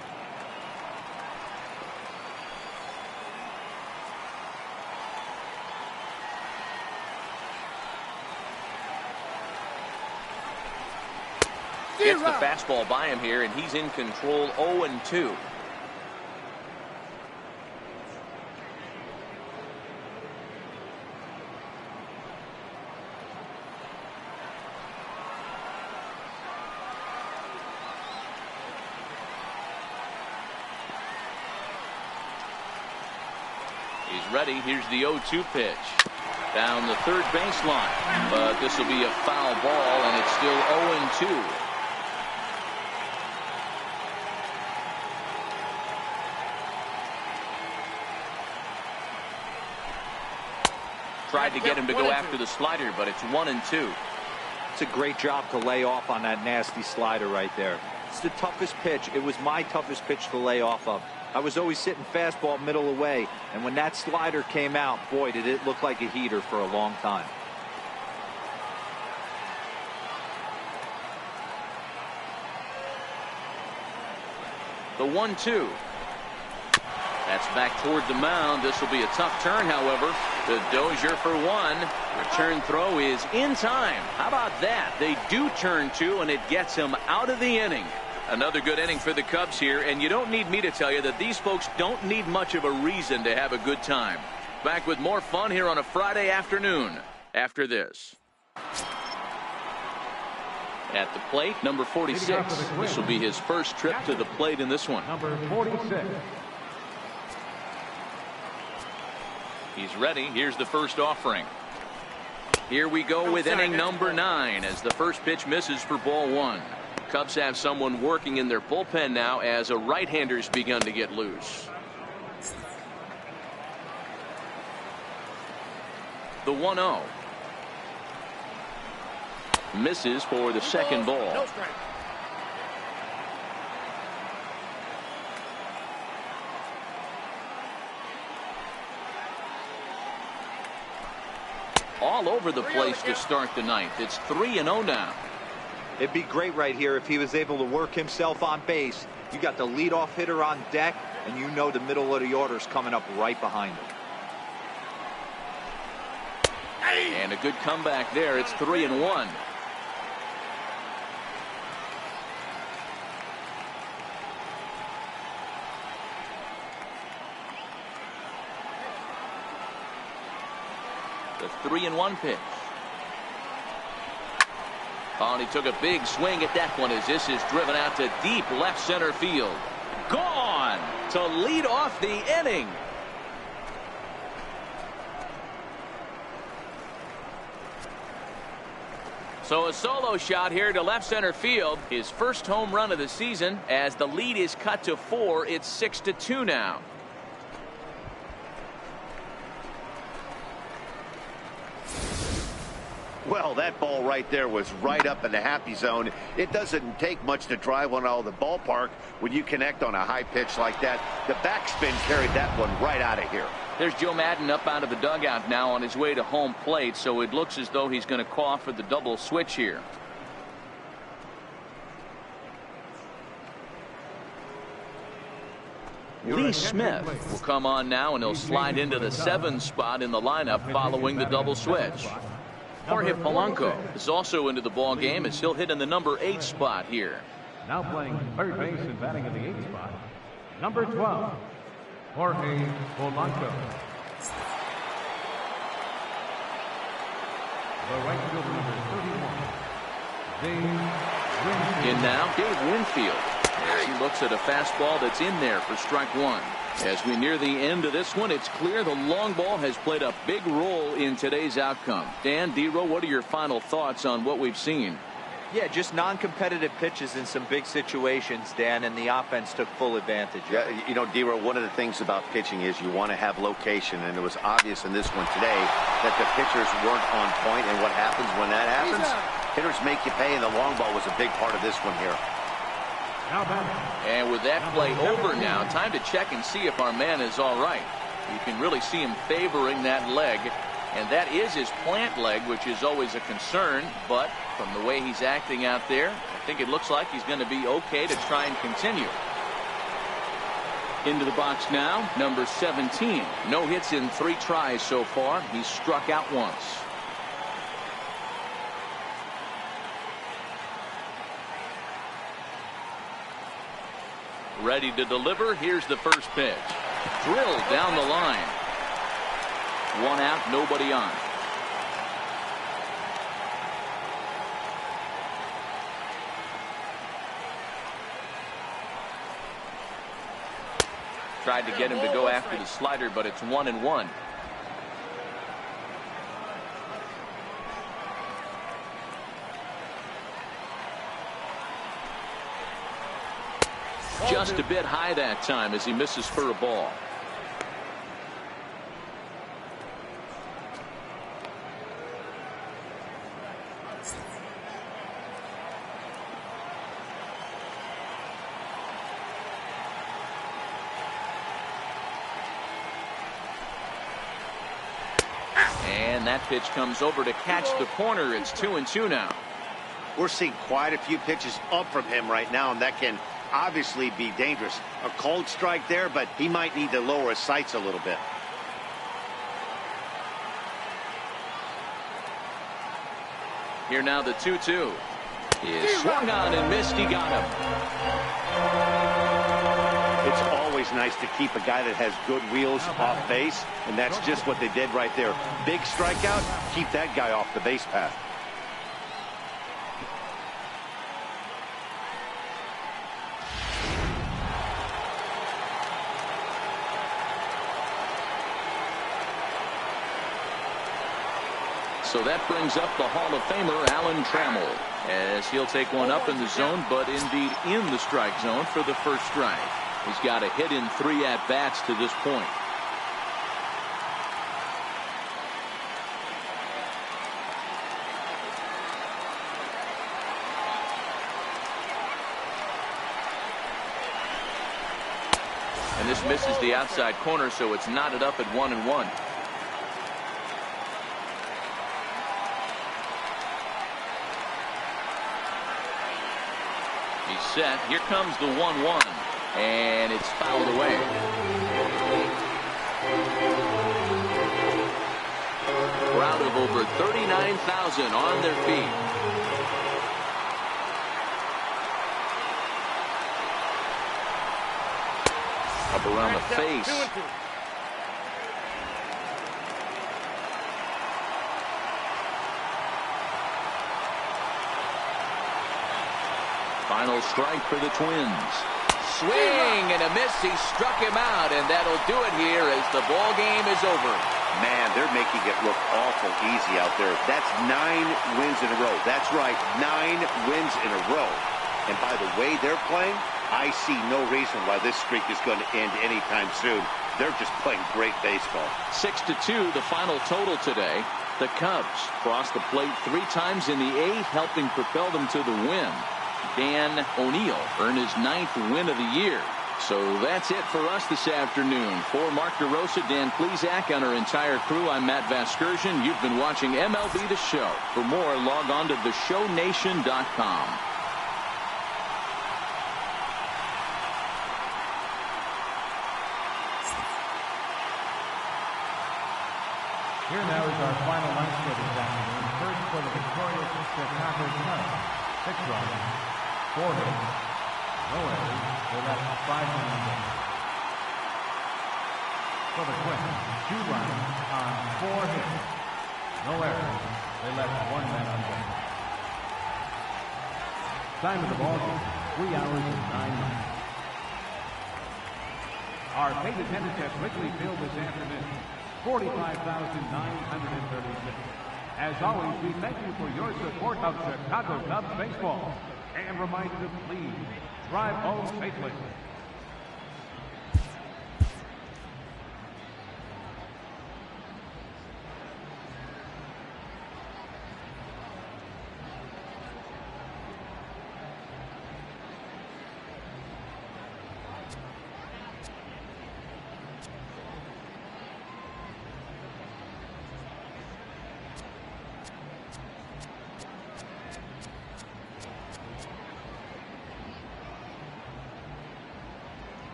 Speaker 1: Gets the fastball by him here, and he's in control 0-2. He's ready. Here's the 0-2 pitch. Down the third baseline. But this will be a foul ball, and it's still 0-2. Tried to get him to go after the slider, but it's 1-2.
Speaker 3: It's a great job to lay off on that nasty slider right there. It's the toughest pitch. It was my toughest pitch to lay off of. I was always sitting fastball middle away, and when that slider came out, boy, did it look like a heater for a long time.
Speaker 1: The 1-2. That's back toward the mound. This will be a tough turn, however. The Dozier for one. Return throw is in time. How about that? They do turn two, and it gets him out of the inning. Another good inning for the Cubs here, and you don't need me to tell you that these folks don't need much of a reason to have a good time. Back with more fun here on a Friday afternoon after this. At the plate, number 46. This will be his first trip to the plate in this one.
Speaker 4: Number 46.
Speaker 1: He's ready. Here's the first offering. Here we go with inning number 9 as the first pitch misses for ball 1. Cubs have someone working in their bullpen now as a right-hander's begun to get loose. The 1-0. Misses for the second ball.
Speaker 5: No strike.
Speaker 1: All over the place to start the ninth. It's 3-0 now.
Speaker 3: It'd be great right here if he was able to work himself on base. You got the leadoff hitter on deck, and you know the middle of the order's coming up right behind him.
Speaker 1: And a good comeback there. It's 3-1. The 3-1 pitch. Oh, and he took a big swing at that one as this is driven out to deep left center field. Gone to lead off the inning. So a solo shot here to left center field. His first home run of the season as the lead is cut to 4. It's 6-2 now.
Speaker 2: Well, that ball right there was right up in the happy zone. It doesn't take much to drive one out of the ballpark when you connect on a high pitch like that. The backspin carried that one right out of here.
Speaker 1: There's Joe Madden up out of the dugout now on his way to home plate, so it looks as though he's going to call for the double switch here. Lee Smith will come on now, and he'll slide into the 7 spot in the lineup following the double switch. Jorge Polanco is also into the ball game as he'll hit in the number 8 spot here.
Speaker 4: Now playing third base and batting in the 8th spot, number 12, Jorge Polanco. The right fielder, number 31, Dave Winfield.
Speaker 1: In now, Dave Winfield. As he looks at a fastball that's in there for strike 1. As we near the end of this one, it's clear the long ball has played a big role in today's outcome. Dan, D-Row, what are your final thoughts on what we've seen?
Speaker 3: Yeah, just non-competitive pitches in some big situations, Dan, and the offense took full advantage.
Speaker 2: Yeah, you know, D-Row, one of the things about pitching is you want to have location, and it was obvious in this one today that the pitchers weren't on point, and what happens when that happens? Hitters make you pay, and the long ball was a big part of this one here.
Speaker 1: And with that play over now, time to check and see if our man is all right. You can really see him favoring that leg, and that is his plant leg, which is always a concern, but from the way he's acting out there, I think it looks like he's going to be okay to try and continue. Into the box now, number 17. No hits in 3 tries so far. He's struck out once. Ready to deliver. Here's the first pitch. Drilled down the line. One out, nobody on. Tried to get him to go after the slider, but it's 1-1. Just a bit high that time as he misses for a ball. And that pitch comes over to catch the corner. It's 2-2 now.
Speaker 2: We're seeing quite a few pitches up from him right now, and that can obviously be dangerous. A cold strike there, but he might need to lower his sights a little bit.
Speaker 1: Here now the 2-2 is swung on and missed. He got him.
Speaker 2: It's always nice to keep a guy that has good wheels off base, and that's just what they did right there. Big strikeout, keep that guy off the base path.
Speaker 1: So that brings up the Hall of Famer Alan Trammell, as he'll take one up in the zone, but indeed in the strike zone for the first strike. He's got a hit in 3 at-bats to this point. And this misses the outside corner, so it's knotted up at 1-1. He's set. Here comes the 1-1, and it's fouled away. Crowd of over 39,000 on their feet. Up around the face. Final strike for the Twins. Swing and a miss. He struck him out, and that'll do it here as the ball game is over.
Speaker 2: Man, they're making it look awful easy out there. That's 9 wins in a row. That's right, 9 wins in a row. And by the way they're playing, I see no reason why this streak is going to end anytime soon. They're just playing great baseball.
Speaker 1: 6-2, the final total today. The Cubs crossed the plate 3 times in the 8th, helping propel them to the win. Dan O'Neill earned his 9th win of the year. So that's it for us this afternoon. For Mark DeRosa, Dan Plesac, and our entire crew, I'm Matt Vasgersian. You've been watching MLB The Show. For more, log on to theshownation.com.
Speaker 4: Here now is our final line score this afternoon. First for the victorious Chicago Cubs. 6 runs, 4 hits, no errors. They left 5 men on base. For the Twins, 2 runs on 4 hits, no errors. They left 1 man on base. Time of the ball game, 3 hours and 9 minutes. Our paid attendance at Wrigley Field this afternoon, 45,936. As always, we thank you for your support of Chicago Cubs baseball. And remind you to please drive home safely.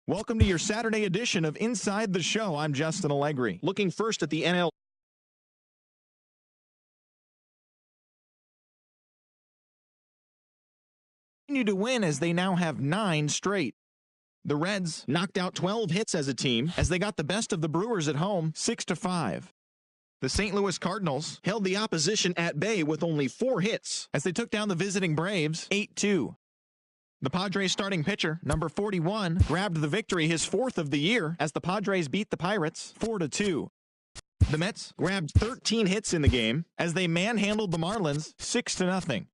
Speaker 6: Welcome to your Saturday edition of Inside the Show. I'm Justin Allegri. Looking first at the NL. Continue to win as they now have 9 straight. The Reds knocked out 12 hits as a team as they got the best of the Brewers at home 6-5. The St. Louis Cardinals held the opposition at bay with only 4 hits as they took down the visiting Braves 8-2. The Padres starting pitcher, number 41, grabbed the victory, his 4th of the year, as the Padres beat the Pirates 4-2. The Mets grabbed 13 hits in the game as they manhandled the Marlins 6-0.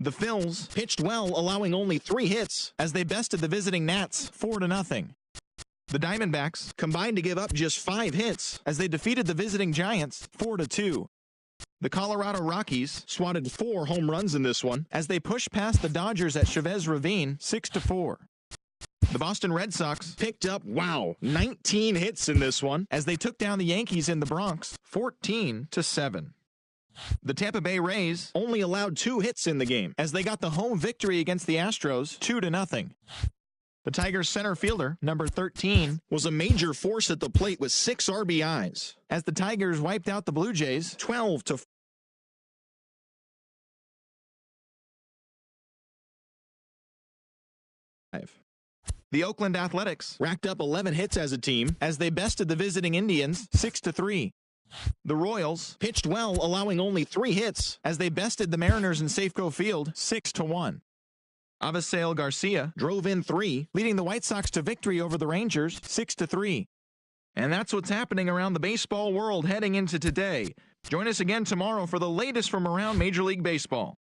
Speaker 6: The Phils pitched well, allowing only 3 hits as they bested the visiting Nats 4-0. The Diamondbacks combined to give up just 5 hits as they defeated the visiting Giants 4-2. The Colorado Rockies swatted 4 home runs in this one as they pushed past the Dodgers at Chavez Ravine 6-4. The Boston Red Sox picked up, 19 hits in this one as they took down the Yankees in the Bronx 14-7. The Tampa Bay Rays only allowed 2 hits in the game as they got the home victory against the Astros 2-0. The Tigers center fielder, number 13, was a major force at the plate with 6 RBIs as the Tigers wiped out the Blue Jays 12-4. The Oakland Athletics racked up 11 hits as a team as they bested the visiting Indians 6-3. The Royals pitched well, allowing only 3 hits as they bested the Mariners in Safeco Field 6-1. Avisail Garcia drove in 3, leading the White Sox to victory over the Rangers 6-3. And that's what's happening around the baseball world heading into today. Join us again tomorrow for the latest from around Major League Baseball.